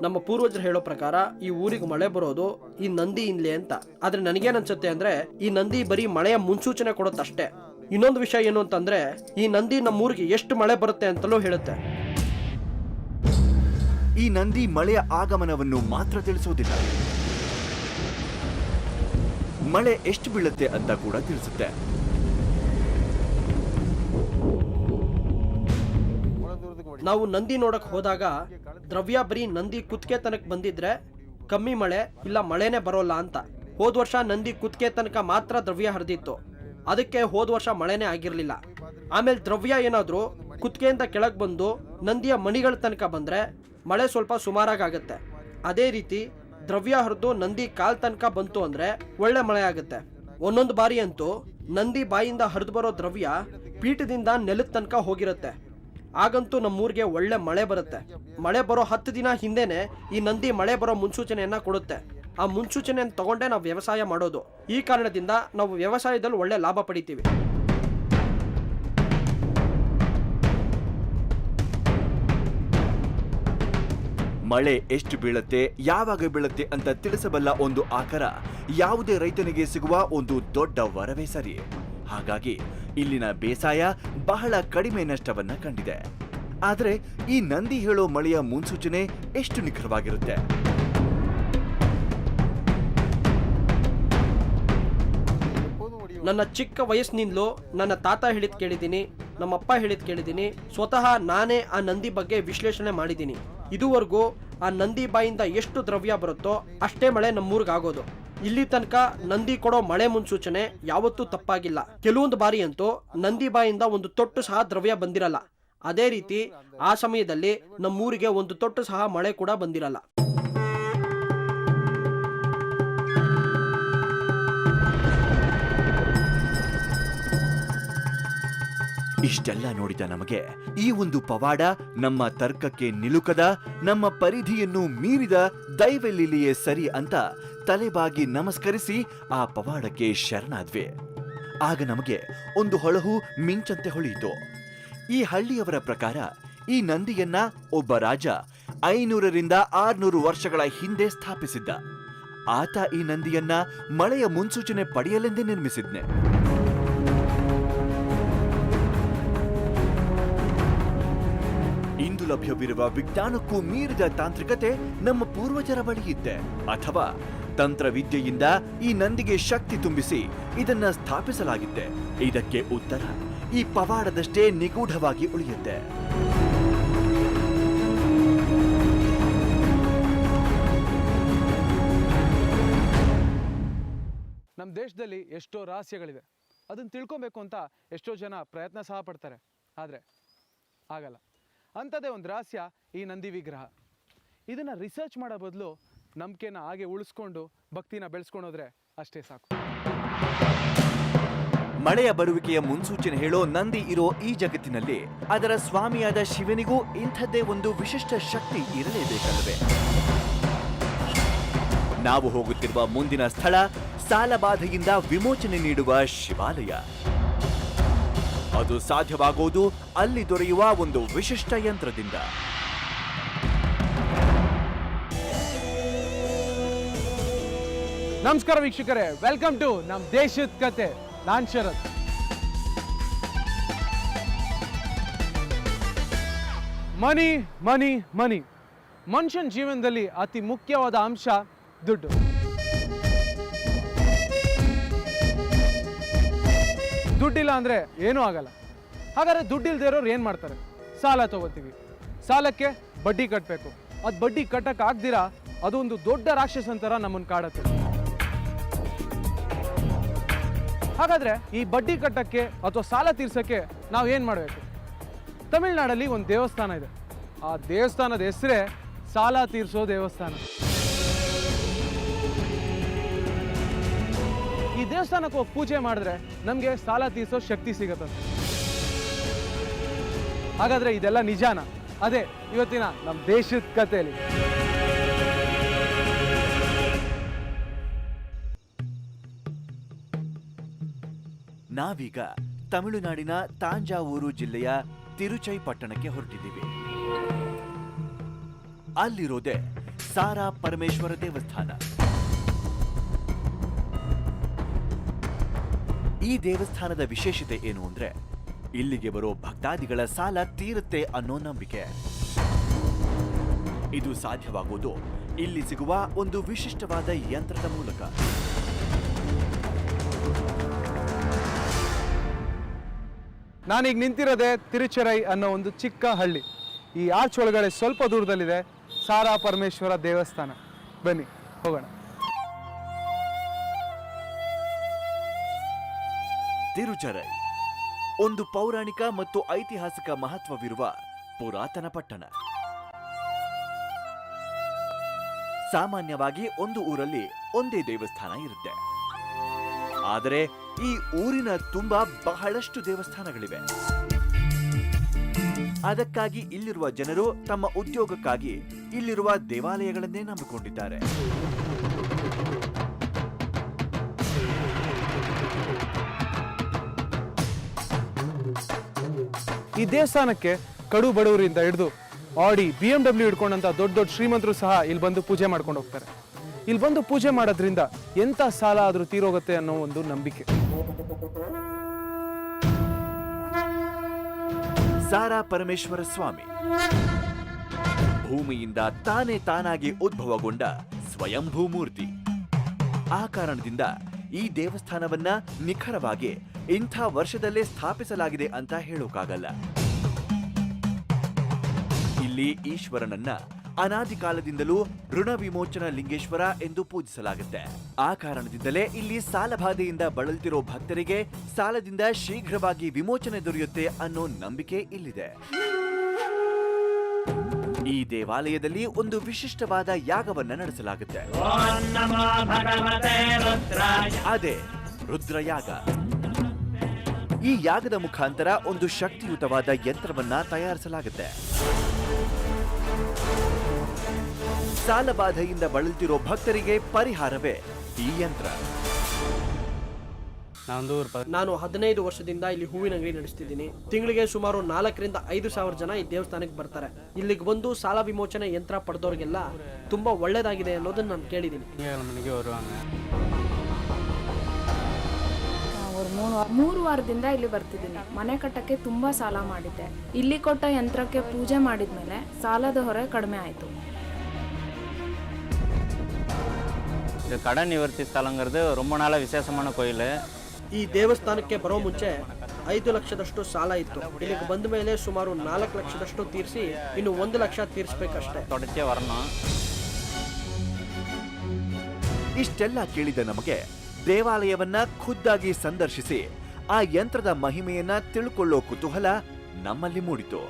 ನಮ್ಮ ಪೂರ್ವಜರು ಹೇಳೋ ಪ್ರಕಾರ ಈ ಊರಿಗೆ ಮಳೆ ಬರೋದು ಈ ನಂದಿಯಿಂದಲೇ ಅಂತ. ಆದ್ರೆ ನನಗೇನ್ ಅನ್ಸುತ್ತೆ ಅಂದ್ರೆ ಈ ನಂದಿ ಬರೀ ಮಳೆಯ ಮುನ್ಸೂಚನೆ ಕೊಡುತ್ತಷ್ಟೇ. ಇನ್ನೊಂದು ವಿಷಯ ಏನು ಅಂತಂದ್ರೆ ಈ ನಂದಿ ನಮ್ಮೂರಿಗೆ ಎಷ್ಟು ಮಳೆ ಬರುತ್ತೆ ಅಂತಲೂ ಹೇಳುತ್ತೆ. ಈ ನಂದಿ ಮಳೆಯ ಆಗಮನವನ್ನು ಮಾತ್ರ ತಿಳಿಸೋದಿಲ್ಲ, ಮಳೆ ಎಷ್ಟು ಬೀಳುತ್ತೆ ಅಂತ ಕೂಡ ತಿಳಿಸುತ್ತೆ. ನಾವು ನಂದಿ ನೋಡಕ್ ಹೋದಾಗ ದ್ರವ್ಯ ಬರೀ ನಂದಿ ಕುತ್ತಿಗೆ ತನಕ ಬಂದಿದ್ರೆ ಕಮ್ಮಿ ಮಳೆ ಇಲ್ಲ ಮಳೆನೇ ಬರೋಲ್ಲ ಅಂತ. ಹೋದ ವರ್ಷ ನಂದಿ ಕುತ್ತಿಗೆ ತನಕ ಮಾತ್ರ ದ್ರವ್ಯ ಹರಿದಿತ್ತು, ಅದಕ್ಕೆ ಹೋದ ವರ್ಷ ಮಳೆನೇ ಆಗಿರ್ಲಿಲ್ಲ. ಆಮೇಲೆ ದ್ರವ್ಯ ಏನಾದ್ರೂ ಕುತ್ತಿಗೆಯಿಂದ ಕೆಳಗೆ ಬಂದು ನಂದಿಯ ಮಣಿಗಳ ತನಕ ಬಂದ್ರೆ ಮಳೆ ಸ್ವಲ್ಪ ಸುಮಾರಾಗತ್ತೆ. ಅದೇ ರೀತಿ ದ್ರವ್ಯ ಹರಿದು ನಂದಿ ಕಾಲ್ ತನಕ ಬಂತು ಅಂದ್ರೆ ಒಳ್ಳೆ ಮಳೆ ಆಗುತ್ತೆ. ಒಂದೊಂದು ಬಾರಿ ಅಂತೂ ನಂದಿ ಬಾಯಿಂದ ಹರಿದು ಬರೋ ದ್ರವ್ಯ ಪೀಠದಿಂದ ನೆಲದ ತನಕ ಹೋಗಿರುತ್ತೆ. ಆಗಂತೂ ನಮ್ಮೂರಿಗೆ ಒಳ್ಳೆ ಮಳೆ ಬರುತ್ತೆ. ಮಳೆ ಬರೋ 10 ದಿನ ಹಿಂದೆನೆ ಈ ನಂದಿ ಮಳೆ ಬರೋ ಮುನ್ಸೂಚನೆಯನ್ನ ಕೊಡುತ್ತೆ. ಆ ಮುನ್ಸೂಚನೆಯನ್ನು ತಗೊಂಡೇ ನಾವು ವ್ಯವಸಾಯ ಮಾಡೋದು. ಈ ಕಾರಣದಿಂದ ನಾವು ವ್ಯವಸಾಯದಲ್ಲಿ ಒಳ್ಳೆ ಲಾಭ ಪಡಿತೀವಿ. ಮಳೆ ಎಷ್ಟು ಬೀಳುತ್ತೆ, ಯಾವಾಗ ಬೀಳುತ್ತೆ ಅಂತ ತಿಳಿಸಬಲ್ಲ ಒಂದು ಆಕರ ಯಾವುದೇ ರೈತನಿಗೆ ಸಿಗುವ ಒಂದು ದೊಡ್ಡ ವರವೇ ಸರಿ. ಹಾಗಾಗಿ ಇಲ್ಲಿನ ಬೇಸಾಯ ಬಹಳ ಕಡಿಮೆ ನಷ್ಟವನ್ನ ಕಂಡಿದೆ. ಆದರೆ ಈ ನಂದಿ ಹೇಳೋ ಮಳೆಯ ಮುನ್ಸೂಚನೆ ಎಷ್ಟು ನಿಖರವಾಗಿರುತ್ತೆ? ನನ್ನ ಚಿಕ್ಕ ವಯಸ್ಸಿನಿಂದಲೂ ನನ್ನ ತಾತ ಹೇಳಿದ್ ಕೇಳಿದ್ದೀನಿ, ನಮ್ಮಪ್ಪ ಹೇಳಿದ್ ಕೇಳಿದ್ದೀನಿ. ಸ್ವತಃ ನಾನೇ ಆ ನಂದಿ ಬಗ್ಗೆ ವಿಶ್ಲೇಷಣೆ ಮಾಡಿದ್ದೀನಿ. ಇದುವರೆಗೂ ಆ ನಂದಿ ಬಾಯಿಂದ ಎಷ್ಟು ದ್ರವ್ಯ ಬರುತ್ತೋ ಅಷ್ಟೇ ಮಳೆ ನಮ್ಮೂರ್ಗಾಗೋದು. ಇಲ್ಲಿ ತನಕ ನಂದಿ ಕೊಡೋ ಮಳೆ ಮುನ್ಸೂಚನೆ ಯಾವತ್ತೂ ತಪ್ಪಾಗಿಲ್ಲ. ಕೆಲವೊಂದು ಬಾರಿ ಅಂತೂ ನಂದಿ ಬಾಯಿಂದ ಒಂದು ತೊಟ್ಟು ಸಹ ದ್ರವ್ಯ ಬಂದಿರಲ್ಲ. ಅದೇ ರೀತಿ ಆ ಸಮಯದಲ್ಲಿ ನಮ್ಮೂರಿಗೆ ಒಂದು ತೊಟ್ಟು ಸಹ ಮಳೆ ಕೂಡ ಬಂದಿರಲ್ಲ. ಇಷ್ಟೆಲ್ಲ ನೋಡಿದ ನಮಗೆ ಈ ಒಂದು ಪವಾಡ ನಮ್ಮ ತರ್ಕಕ್ಕೆ ನಿಲುಕದ, ನಮ್ಮ ಪರಿಧಿಯನ್ನು ಮೀರಿದ ದೈವಲೀಲೆಯೇ ಸರಿ ಅಂತ ತಲೆಬಾಗಿ ನಮಸ್ಕರಿಸಿ ಆ ಪವಾಡಕ್ಕೆ ಶರಣಾದ್ವಿ. ಆಗ ನಮಗೆ ಒಂದು ಹೊಳಹು ಮಿಂಚಂತೆ ಹೊಳೆಯಿತು. ಈ ಹಳ್ಳಿಯವರ ಪ್ರಕಾರ ಈ ನಂದಿಯನ್ನ ಒಬ್ಬ ರಾಜ 500ರಿಂದ 600 ವರ್ಷಗಳ ಹಿಂದೆ ಸ್ಥಾಪಿಸಿದ್ದ. ಆತ ಈ ನಂದಿಯನ್ನ ಮಳೆಯ ಮುನ್ಸೂಚನೆ ಪಡೆಯಲೆಂದೇ ನಿರ್ಮಿಸಿದ್ನೆ. ಇಂದು ಲಭ್ಯವಿರುವ ವಿಜ್ಞಾನಕ್ಕೂ ಮೀರಿದ ತಾಂತ್ರಿಕತೆ ನಮ್ಮ ಪೂರ್ವಜರ ಬಳಿ ಇತ್ತೆ, ಅಥವಾ ತಂತ್ರವಿದ್ಯೆಯಿಂದ ಈ ನಂದಿಗೆ ಶಕ್ತಿ ತುಂಬಿಸಿ ಇದನ್ನ ಸ್ಥಾಪಿಸಲಾಗಿದೆ? ಇದಕ್ಕೆ ಉತ್ತರ ಈ ಪವಾಡದಷ್ಟೇ ನಿಗೂಢವಾಗಿ ಉಳಿಯುತ್ತೆ. ನಮ್ಮ ದೇಶದಲ್ಲಿ ಎಷ್ಟೋ ರಹಸ್ಯಗಳಿವೆ. ಅದನ್ನು ತಿಳ್ಕೊಬೇಕು ಅಂತ ಎಷ್ಟೋ ಜನ ಪ್ರಯತ್ನ ಸಹ ಪಡ್ತಾರೆ, ಆದರೆ ಆಗಲ್ಲ. ಅಂಥದ್ದೇ ಒಂದು ರಹಸ್ಯ ಈ ನಂದಿ ವಿಗ್ರಹ. ಇದನ್ನು ರಿಸರ್ಚ್ ಮಾಡೋ ಬದಲು ನಂಬಿಕೆನ ಹಾಗೆ ಉಳಿಸ್ಕೊಂಡು ಭಕ್ತಿನ ಬೆಳೆಸ್ಕೊಂಡೋದ್ರೆ ಅಷ್ಟೇ ಸಾಕು. ಮಳೆಯ ಬರುವಿಕೆಯ ಮುನ್ಸೂಚನೆ ಹೇಳೋ ನಂದಿ ಇರೋ ಈ ಜಗತ್ತಿನಲ್ಲಿ ಅದರ ಸ್ವಾಮಿಯಾದ ಶಿವನಿಗೂ ಇಂಥದ್ದೇ ಒಂದು ವಿಶಿಷ್ಟ ಶಕ್ತಿ ಇರಲೇಬೇಕಲ್ಲವೇ? ನಾವು ಹೋಗುತ್ತಿರುವ ಮುಂದಿನ ಸ್ಥಳ ಸಾಲಬಾಧೆಯಿಂದ ವಿಮೋಚನೆ ನೀಡುವ ಶಿವಾಲಯ. ಅದು ಸಾಧ್ಯವಾಗುವುದು ಅಲ್ಲಿ ದೊರೆಯುವ ಒಂದು ವಿಶಿಷ್ಟ ಯಂತ್ರದಿಂದ. ನಮಸ್ಕಾರ ವೀಕ್ಷಕರೇ, ವೆಲ್ಕಮ್ ಟು ನಮ್ಮ ದೇಶದ ಕತೆ. ನಾನ್ ಶರತ್. ಮನಿ ಮನಿ ಮನಿ. ಮನುಷ್ಯನ ಜೀವನದಲ್ಲಿ ಅತಿ ಮುಖ್ಯವಾದ ಅಂಶ ದುಡ್ಡು. ದುಡ್ಡಿಲ್ಲ ಅಂದರೆ ಏನೂ ಆಗಲ್ಲ. ಹಾಗಾದರೆ ದುಡ್ಡಿಲ್ಲದೆ ಇರೋರು ಏನು ಮಾಡ್ತಾರೆ? ಸಾಲ ತಗೋತೀವಿ. ಸಾಲಕ್ಕೆ ಬಡ್ಡಿ ಕಟ್ಟಬೇಕು. ಅದು ಬಡ್ಡಿ ಕಟ್ಟಕ್ಕೆ ಆಗ್ದಿರಾ ಅದು ಒಂದು ದೊಡ್ಡ ರಾಕ್ಷಸನ ಥರ ನಮ್ಮನ್ನು ಕಾಡುತ್ತೆ. ಹಾಗಾದರೆ ಈ ಬಡ್ಡಿ ಕಟ್ಟಕ್ಕೆ ಅಥವಾ ಸಾಲ ತೀರ್ಸೋಕ್ಕೆ ನಾವು ಏನು ಮಾಡಬೇಕು? ತಮಿಳ್ನಾಡಲ್ಲಿ ಒಂದು ದೇವಸ್ಥಾನ ಇದೆ. ಆ ದೇವಸ್ಥಾನದ ಹೆಸರೇ ಸಾಲ ತೀರಿಸೋ ದೇವಸ್ಥಾನ. ಈ ದೇವಸ್ಥಾನಕ್ಕೆ ಹೋಗಿ ಪೂಜೆ ಮಾಡಿದ್ರೆ ನಮಗೆ ಸಾಲ ತೀರಿಸೋ ಶಕ್ತಿ ಸಿಗತ್ತಂತೆ. ಹಾಗಾದ್ರೆ ಇದೆಲ್ಲ ನಿಜಾನ? ಅದೇ ಇವತ್ತಿನ ನಮ್ಮ ದೇಶದ ಕಥೆಯಲ್ಲಿ. ನಾವೀಗ ತಮಿಳುನಾಡಿನ ತಾಂಜಾವೂರು ಜಿಲ್ಲೆಯ ತಿರುಚೈ ಪಟ್ಟಣಕ್ಕೆ ಹೊರಟಿದ್ದೀವಿ. ಅಲ್ಲಿರೋದೆ ಸಾರಾ ಪರಮೇಶ್ವರ ದೇವಸ್ಥಾನ. ಈ ದೇವಸ್ಥಾನದ ವಿಶೇಷತೆ ಏನು ಅಂದ್ರೆ, ಇಲ್ಲಿಗೆ ಬರೋ ಭಕ್ತಾದಿಗಳ ಸಾಲ ತೀರುತ್ತೆ ಅನ್ನೋ ನಂಬಿಕೆ. ಇದು ಸಾಧ್ಯವಾಗುವುದು ಇಲ್ಲಿ ಸಿಗುವ ಒಂದು ವಿಶಿಷ್ಟವಾದ ಯಂತ್ರದ ಮೂಲಕ. ನಾನೀಗ ನಿಂತಿರೋದೆ ತಿರುಚರೈ ಅನ್ನೋ ಒಂದು ಚಿಕ್ಕ ಹಳ್ಳಿ. ಈ ಆರ್ಚ್ ಒಳಗಡೆ ಸ್ವಲ್ಪ ದೂರದಲ್ಲಿದೆ ಸಾರಾ ಪರಮೇಶ್ವರ ದೇವಸ್ಥಾನ. ಬನ್ನಿ ಹೋಗೋಣ. ತಿರುಚರೈ ಒಂದು ಪೌರಾಣಿಕ ಮತ್ತು ಐತಿಹಾಸಿಕ ಮಹತ್ವವಿರುವ ಪುರಾತನ ಪಟ್ಟಣ. ಸಾಮಾನ್ಯವಾಗಿ ಒಂದು ಊರಲ್ಲಿ ಒಂದೇ ದೇವಸ್ಥಾನ ಇರುತ್ತೆ. ಆದರೆ ಈ ಊರಿನ ತುಂಬಾ ಬಹಳಷ್ಟು ದೇವಸ್ಥಾನಗಳಿವೆ. ಅದಕ್ಕಾಗಿ ಇಲ್ಲಿರುವ ಜನರು ತಮ್ಮ ಉದ್ಯೋಗಕ್ಕಾಗಿ ಇಲ್ಲಿರುವ ದೇವಾಲಯಗಳನ್ನೇ ನಂಬಿಕೊಂಡಿದ್ದಾರೆ. ಈ ದೇವಸ್ಥಾನಕ್ಕೆ ಕಡು ಬಡವರಿಂದ ಹಿಡಿದು ಆಡಿ BMW ಹಿಡ್ಕೊಂಡಂತ ದೊಡ್ಡ ದೊಡ್ಡ ಶ್ರೀಮಂತರು ಸಹ ಇಲ್ಲಿ ಬಂದು ಪೂಜೆ ಮಾಡ್ಕೊಂಡು ಹೋಗ್ತಾರೆ. ಇಲ್ಲಿ ಬಂದು ಪೂಜೆ ಮಾಡೋದ್ರಿಂದ ಎಂಥ ಸಾಲ ಆದ್ರೂ ತೀರೋಗುತ್ತೆ ಅನ್ನೋ ಒಂದು ನಂಬಿಕೆ. ಸಾರಾ ಪರಮೇಶ್ವರ ಸ್ವಾಮಿ ಭೂಮಿಯಿಂದ ತಾನೇ ತಾನಾಗಿ ಉದ್ಭವಗೊಂಡ ಸ್ವಯಂಭೂ ಮೂರ್ತಿ. ಆ ಕಾರಣದಿಂದ ಈ ದೇವಸ್ಥಾನವನ್ನ ನಿಖರವಾಗಿ ಇಂಥ ವರ್ಷದಲ್ಲೇ ಸ್ಥಾಪಿಸಲಾಗಿದೆ ಅಂತ ಹೇಳೋಕ್ಕಾಗಲ್ಲ. ಇಲ್ಲಿ ಈಶ್ವರನನ್ನ ಅನಾದಿ ಕಾಲದಿಂದಲೂ ಋಣ ವಿಮೋಚನ ಲಿಂಗೇಶ್ವರ ಎಂದು ಪೂಜಿಸಲಾಗುತ್ತೆ. ಆ ಕಾರಣದಿಂದಲೇ ಇಲ್ಲಿ ಸಾಲಬಾಧೆಯಿಂದ ಬಳಲ್ತಿರೋ ಭಕ್ತರಿಗೆ ಸಾಲದಿಂದ ಶೀಘ್ರವಾಗಿ ವಿಮೋಚನೆ ದೊರೆಯುತ್ತೆ ಅನ್ನೋ ನಂಬಿಕೆ ಇಲ್ಲಿದೆ. ಈ ದೇವಾಲಯದಲ್ಲಿ ಒಂದು ವಿಶಿಷ್ಟವಾದ ಯಾಗವನ್ನ ನಡೆಸಲಾಗುತ್ತೆ. ಅದೇ ರುದ್ರಯಾಗ. ಈ ಯಾಗದ ಮುಖಾಂತರ ಒಂದು ಶಕ್ತಿಯುತವಾದ ಯಂತ್ರವನ್ನ ತಯಾರಿಸಲಾಗುತ್ತೆ. ಸಾಲಬಾಧೆಯಿಂದ ಬಳಲ್ತಿರೋ ಭಕ್ತರಿಗೆ ಪರಿಹಾರವೇ ಈ ಯಂತ್ರ. ನಾನು 15 ವರ್ಷದಿಂದ ಇಲ್ಲಿ ಹೂವಿನ ಅಂಗಡಿ ನಡೆಸ್ತಿದ್ದೀನಿ. ತಿಂಗಳಿಗೆ ಸುಮಾರು 4 ರಿಂದ 5 ಸಾವಿರ ಜನ ಈ ದೇವಸ್ಥಾನಕ್ಕೆ ಬರ್ತಾರೆ. ಇಲ್ಲಿಗೆ ಬಂದು ಸಾಲ ವಿಮೋಚನೆ ಯಂತ್ರ ಪಡೆದವ್ರಿಗೆಲ್ಲ ತುಂಬಾ ಒಳ್ಳೇದಾಗಿದೆ ಅನ್ನೋದನ್ನ ನಾನು ಕೇಳಿದ್ದೀನಿ. ಮೂರು ವಾರದಿಂದ ಇಲ್ಲಿ ಬರ್ತಿದ್ದೀನಿ. ಮನೆ ಕಟ್ಟಕ್ಕೆ ತುಂಬಾ ಸಾಲ ಮಾಡಿದ್ದೆ. ಇಲ್ಲಿ ಕೊಟ್ಟ ಯಂತ್ರಕ್ಕೆ ಪೂಜೆ ಮಾಡಿದ್ಮೇಲೆ ಸಾಲದ ಹೊರೆ ಕಡಿಮೆ ಆಯ್ತು. இது கடன் நிவர்த்தி ஸ்தலங்கிறது ரொம்ப நாளாக விசேஷமான கோயில். ಈ ದೇವಸ್ಥಾನಕ್ಕೆ ಬರೋ ಮುಂಚೆ 5 ಲಕ್ಷದಷ್ಟು ಸಾಲ ಇತ್ತು. ಇಲ್ಲಿಗೆ ಬಂದ ಮೇಲೆ ಸುಮಾರು 4 ಲಕ್ಷದಷ್ಟು ತೀರಿಸಿ ಇನ್ನು 1 ಲಕ್ಷ ತೀರಿಸಬೇಕಷ್ಟೇ. தொடர்ச்சியாக வரணும். ಇಷ್ಟೆಲ್ಲ ಕೇಳಿದ ನಮಗೆ ದೇವಾಲಯವನ್ನ ಖುದ್ದಾಗಿ ಸಂದರ್ಶಿಸಿ ಆ ಯಂತ್ರದ ಮಹಿಮೆಯನ್ನ ತಿಳ್ಕೊಳ್ಳೋ ಕುತೂಹಲ ನಮ್ಮಲ್ಲಿ ಮೂಡಿತು.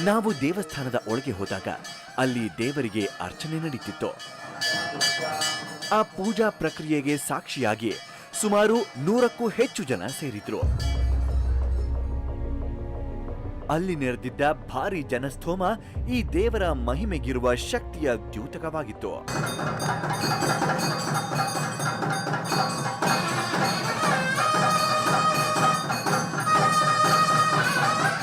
ನಾವು ದೇವಸ್ಥಾನದ ಒಳಗೆ ಹೋದಾಗ ಅಲ್ಲಿ ದೇವರಿಗೆ ಅರ್ಚನೆ ನಡೀತಿತ್ತು. ಆ ಪೂಜಾ ಪ್ರಕ್ರಿಯೆಗೆ ಸಾಕ್ಷಿಯಾಗಿ ಸುಮಾರು 100ಕ್ಕೂ ಹೆಚ್ಚು ಜನ ಸೇರಿದ್ರು. ಅಲ್ಲಿ ನೆರೆದಿದ್ದ ಭಾರಿ ಜನಸ್ತೋಮ ಈ ದೇವರ ಮಹಿಮೆಗಿರುವ ಶಕ್ತಿಯ ದ್ಯೋತಕವಾಗಿತ್ತು.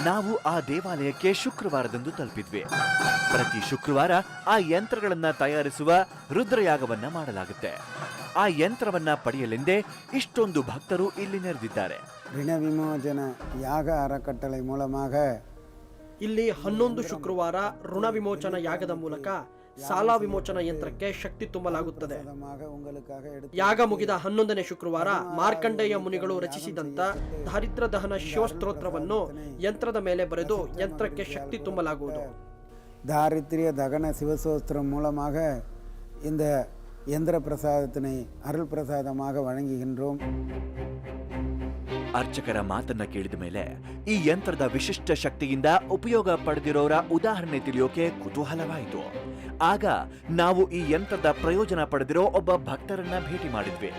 ನಾವು ಆ ದೇವಾಲಯಕ್ಕೆ ಶುಕ್ರವಾರದಂದು ತಲುಪಿದ್ವಿ. ಪ್ರತಿ ಶುಕ್ರವಾರ ಆ ಯಂತ್ರಗಳನ್ನ ತಯಾರಿಸುವ ರುದ್ರಯಾಗವನ್ನ ಮಾಡಲಾಗುತ್ತೆ. ಆ ಯಂತ್ರವನ್ನ ಪಡೆಯಲೆಂದೇ ಇಷ್ಟೊಂದು ಭಕ್ತರು ಇಲ್ಲಿ ನೆರೆದಿದ್ದಾರೆ. ಋಣ ವಿಮೋಚನ ಯಾಗ ಅರಕಟ್ಟಳೆ ಮೂಲಕ ಇಲ್ಲಿ 11 ಶುಕ್ರವಾರ ಋಣ ವಿಮೋಚನ ಯಾಗದ ಮೂಲಕ ಸಾಲ ವಿಮೋಚನಾ ಯಂತ್ರಕ್ಕೆ ಶಕ್ತಿ ತುಂಬಲಾಗುತ್ತದೆ. ಯಾಗ ಮುಗಿದ 11ನೇ ಶುಕ್ರವಾರ ಮಾರ್ಕಂಡೇಯ ಮುನಿಗಳು ರಚಿಸಿದಂತ ದಾರಿದ್ರ್ಯ ದಹನ ಶಿವಸ್ತೋತ್ರವನ್ನು ಯಂತ್ರದ ಮೇಲೆ ಬರೆದು ಯಂತ್ರಕ್ಕೆ ಶಕ್ತಿ ತುಂಬಲಾಗುವುದು. தாரித்திரிய தகன சிவசோஸ்திரம் மூலமாக இந்த ಯಂತ್ರ ಪ್ರಸಾದத்தினை ಅರುಳ್ ಪ್ರಸಾದமாக வழங்குகின்றோம். ಅರ್ಚಕರ ಮಾತನ್ನ ಕೇಳಿದ ಮೇಲೆ ಈ ಯಂತ್ರದ ವಿಶಿಷ್ಟ ಶಕ್ತಿಯಿಂದ ಉಪಯೋಗ ಪಡೆದಿರೋರ ಉದಾಹರಣೆ ತಿಳಿಯೋಕೆ ಕುತೂಹಲವಾಯಿತು. ಆಗ ನಾವು ಈ ಯಂತ್ರದ ಪ್ರಯೋಜನ ಪಡೆದಿರೋ ಒಬ್ಬ ಭಕ್ತರನ್ನ ಭೇಟಿ ಮಾಡಿದ್ವಿ.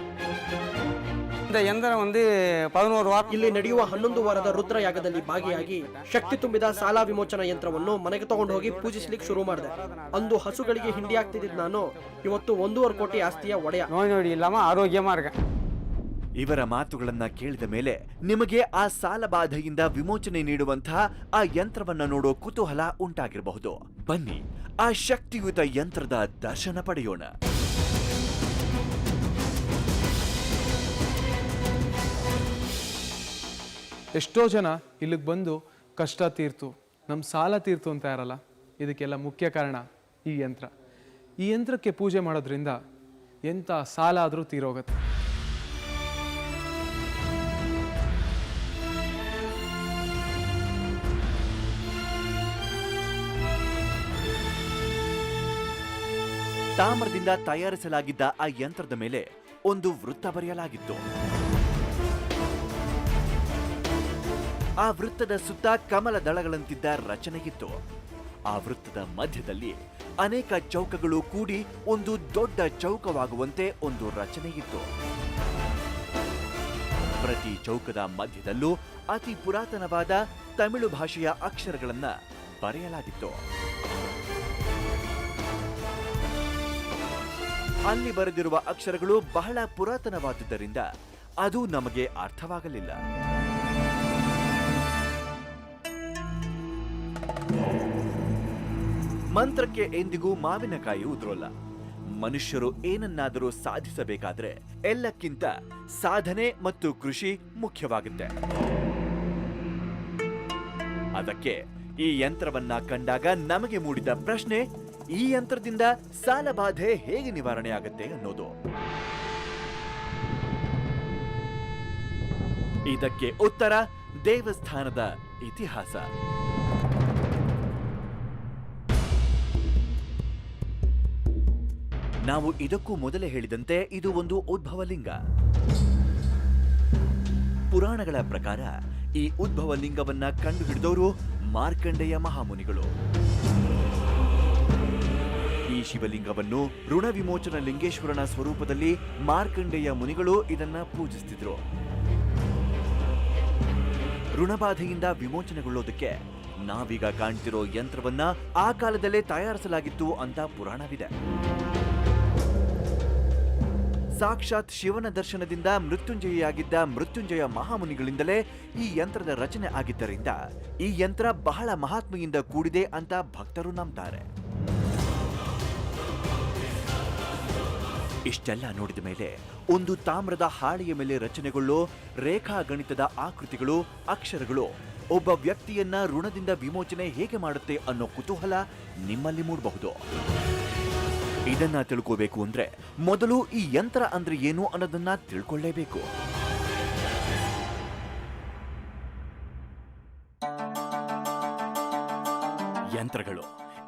ಇಲ್ಲಿ ನಡೆಯುವ 11 ವಾರದ ರುದ್ರ ಯಾಗದಲ್ಲಿ ಭಾಗಿಯಾಗಿ ಶಕ್ತಿ ತುಂಬಿದ ಸಾಲ ವಿಮೋಚನಾ ಯಂತ್ರವನ್ನು ಮನೆಗೆ ತಗೊಂಡು ಹೋಗಿ ಪೂಜಿಸ್ಲಿಕ್ಕೆ ಶುರು ಮಾಡಿದೆ. ಅಂದು ಹಸುಗಳಿಗೆ ಹಿಂಡಿ ಆಗ್ತಿದ್ದ ನಾನು ಇವತ್ತು 1.5 ಕೋಟಿ ಆಸ್ತಿಯ ಒಡೆಯ. ಇವರ ಮಾತುಗಳನ್ನ ಕೇಳಿದ ಮೇಲೆ ನಿಮಗೆ ಆ ಸಾಲ ಬಾಧೆಯಿಂದ ವಿಮೋಚನೆ ನೀಡುವಂತಹ ಆ ಯಂತ್ರವನ್ನ ನೋಡೋ ಕುತೂಹಲ ಉಂಟಾಗಿರಬಹುದು. ಬನ್ನಿ ಆ ಶಕ್ತಿಯುತ ಯಂತ್ರದ ದರ್ಶನ ಪಡೆಯೋಣ. ಎಷ್ಟೋ ಜನ ಇಲ್ಲಿಗೆ ಬಂದು ಕಷ್ಟ ತೀರ್ತು, ನಮ್ಮ ಸಾಲ ತೀರ್ತು ಅಂತ ಇರಲ್ಲ. ಇದಕ್ಕೆಲ್ಲ ಮುಖ್ಯ ಕಾರಣ ಈ ಯಂತ್ರ. ಈ ಯಂತ್ರಕ್ಕೆ ಪೂಜೆ ಮಾಡೋದ್ರಿಂದ ಎಂಥ ಸಾಲ ಆದರೂ ತೀರೋಗುತ್ತೆ. ತಾಮ್ರದಿಂದ ತಯಾರಿಸಲಾಗಿದ್ದ ಆ ಯಂತ್ರದ ಮೇಲೆ ಒಂದು ವೃತ್ತ ಬರೆಯಲಾಗಿತ್ತು. ಆ ವೃತ್ತದ ಸುತ್ತ ಕಮಲ ದಳಗಳಂತಿದ್ದ ರಚನೆಯಿತ್ತು. ಆ ವೃತ್ತದ ಮಧ್ಯದಲ್ಲಿ ಅನೇಕ ಚೌಕಗಳು ಕೂಡಿ ಒಂದು ದೊಡ್ಡ ಚೌಕವಾಗುವಂತೆ ಒಂದು ರಚನೆಯಿತ್ತು. ಪ್ರತಿ ಚೌಕದ ಮಧ್ಯದಲ್ಲೂ ಅತಿ ಪುರಾತನವಾದ ತಮಿಳು ಭಾಷೆಯ ಅಕ್ಷರಗಳನ್ನ ಬರೆಯಲಾಗಿತ್ತು. ಅಲ್ಲಿ ಬರೆದಿರುವ ಅಕ್ಷರಗಳು ಬಹಳ ಪುರಾತನವಾದುದರಿಂದ ಅದು ನಮಗೆ ಅರ್ಥವಾಗಲಿಲ್ಲ. ಮಂತ್ರಕ್ಕೆ ಎಂದಿಗೂ ಮಾವಿನಕಾಯಿ ಉದುರೋಲ್ಲ. ಮನುಷ್ಯರು ಏನನ್ನಾದರೂ ಸಾಧಿಸಬೇಕಾದ್ರೆ ಎಲ್ಲಕ್ಕಿಂತ ಸಾಧನೆ ಮತ್ತು ಕೃಷಿ ಮುಖ್ಯವಾಗುತ್ತೆ. ಅದಕ್ಕೆ ಈ ಯಂತ್ರವನ್ನ ಕಂಡಾಗ ನಮಗೆ ಮೂಡಿದ ಪ್ರಶ್ನೆ, ಈ ಯಂತ್ರದಿಂದ ಸಾಲಬಾಧೆ ಹೇಗೆ ನಿವಾರಣೆ ಆಗುತ್ತೆ ಅನ್ನೋದು. ಇದಕ್ಕೆ ಉತ್ತರ ದೇವಸ್ಥಾನದ ಇತಿಹಾಸ. ನಾವು ಇದಕ್ಕೂ ಮೊದಲೇ ಹೇಳಿದಂತೆ ಇದು ಒಂದು ಉದ್ಭವಲಿಂಗ. ಪುರಾಣಗಳ ಪ್ರಕಾರ ಈ ಉದ್ಭವಲಿಂಗವನ್ನ ಕಂಡುಹಿಡಿದವರು ಮಾರ್ಕಂಡೇಯ ಮಹಾಮುನಿಗಳು. ಈ ಶಿವಲಿಂಗವನ್ನು ಋಣ ವಿಮೋಚನ ಲಿಂಗೇಶ್ವರನ ಸ್ವರೂಪದಲ್ಲಿ ಮಾರ್ಕಂಡೇಯ ಮುನಿಗಳು ಇದನ್ನ ಪೂಜಿಸುತ್ತಿದ್ರು. ಋಣಬಾಧೆಯಿಂದ ವಿಮೋಚನೆಗೊಳ್ಳೋದಕ್ಕೆ ನಾವೀಗ ಕಾಣ್ತಿರೋ ಯಂತ್ರವನ್ನ ಆ ಕಾಲದಲ್ಲೇ ತಯಾರಿಸಲಾಗಿತ್ತು ಅಂತ ಪುರಾಣವಿದೆ. ಸಾಕ್ಷಾತ್ ಶಿವನ ದರ್ಶನದಿಂದ ಮೃತ್ಯುಂಜಯಿಯಾಗಿದ್ದ ಮೃತ್ಯುಂಜಯ ಮಹಾಮುನಿಗಳಿಂದಲೇ ಈ ಯಂತ್ರದ ರಚನೆ ಆಗಿದ್ದರಿಂದ ಈ ಯಂತ್ರ ಬಹಳ ಮಹಾತ್ಮೆಯಿಂದ ಕೂಡಿದೆ ಅಂತ ಭಕ್ತರು ನಂಬ್ತಾರೆ. ಇಷ್ಟೆಲ್ಲ ನೋಡಿದ ಮೇಲೆ ಒಂದು ತಾಮ್ರದ ಹಾಳೆಯ ಮೇಲೆ ರಚನೆಗೊಳ್ಳೋ ರೇಖಾ ಗಣಿತದ ಆಕೃತಿಗಳು, ಅಕ್ಷರಗಳು ಒಬ್ಬ ವ್ಯಕ್ತಿಯನ್ನ ಋಣದಿಂದ ವಿಮೋಚನೆ ಹೇಗೆ ಮಾಡುತ್ತೆ ಅನ್ನೋ ಕುತೂಹಲ ನಿಮ್ಮಲ್ಲಿ ಮೂಡಬಹುದು. ಇದನ್ನ ತಿಳ್ಕೋಬೇಕು ಅಂದ್ರೆ ಮೊದಲು ಈ ಯಂತ್ರ ಅಂದ್ರೆ ಏನು ಅನ್ನೋದನ್ನ ತಿಳ್ಕೊಳ್ಳೇಬೇಕು. ಯಂತ್ರಗಳು,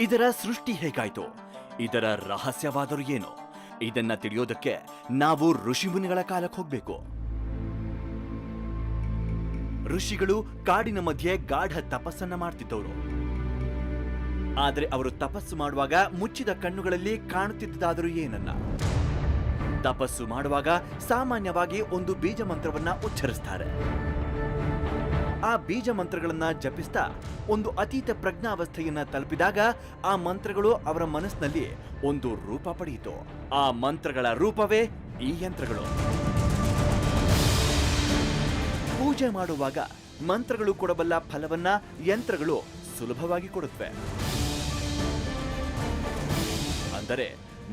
ಇದರ ಸೃಷ್ಟಿ ಹೇಗಾಯ್ತು, ಇದರ ರಹಸ್ಯವಾದರೂ ಏನು, ಇದನ್ನ ತಿಳಿಯೋದಕ್ಕೆ ನಾವು ಋಷಿಮುನಿಗಳ ಕಾಲಕ್ಕೆ ಹೋಗ್ಬೇಕು. ಋಷಿಗಳು ಕಾಡಿನ ಮಧ್ಯೆ ಗಾಢ ತಪಸ್ಸನ್ನ ಮಾಡ್ತಿದ್ದವರು. ಆದರೆ ಅವರು ತಪಸ್ಸು ಮಾಡುವಾಗ ಮುಚ್ಚಿದ ಕಣ್ಣುಗಳಲ್ಲಿ ಕಾಣುತ್ತಿದ್ದಾದರೂ ಏನನ್ನ. ತಪಸ್ಸು ಮಾಡುವಾಗ ಸಾಮಾನ್ಯವಾಗಿ ಒಂದು ಬೀಜ ಮಂತ್ರವನ್ನ ಉಚ್ಚರಿಸ್ತಾರೆ. ಆ ಬೀಜ ಮಂತ್ರಗಳನ್ನ ಜಪಿಸ್ತಾ ಒಂದು ಅತೀತ ಪ್ರಜ್ಞಾವಸ್ಥೆಯನ್ನ ತಲುಪಿದಾಗ ಆ ಮಂತ್ರಗಳು ಅವರ ಮನಸ್ಸಿನಲ್ಲಿ ಒಂದು ರೂಪ ಪಡೆಯಿತು. ಆ ಮಂತ್ರಗಳ ರೂಪವೇ ಈ ಯಂತ್ರಗಳು. ಪೂಜೆ ಮಾಡುವಾಗ ಮಂತ್ರಗಳು ಕೊಡಬಲ್ಲ ಫಲವನ್ನ ಯಂತ್ರಗಳು ಸುಲಭವಾಗಿ ಕೊಡುತ್ತವೆ. ಅಂದರೆ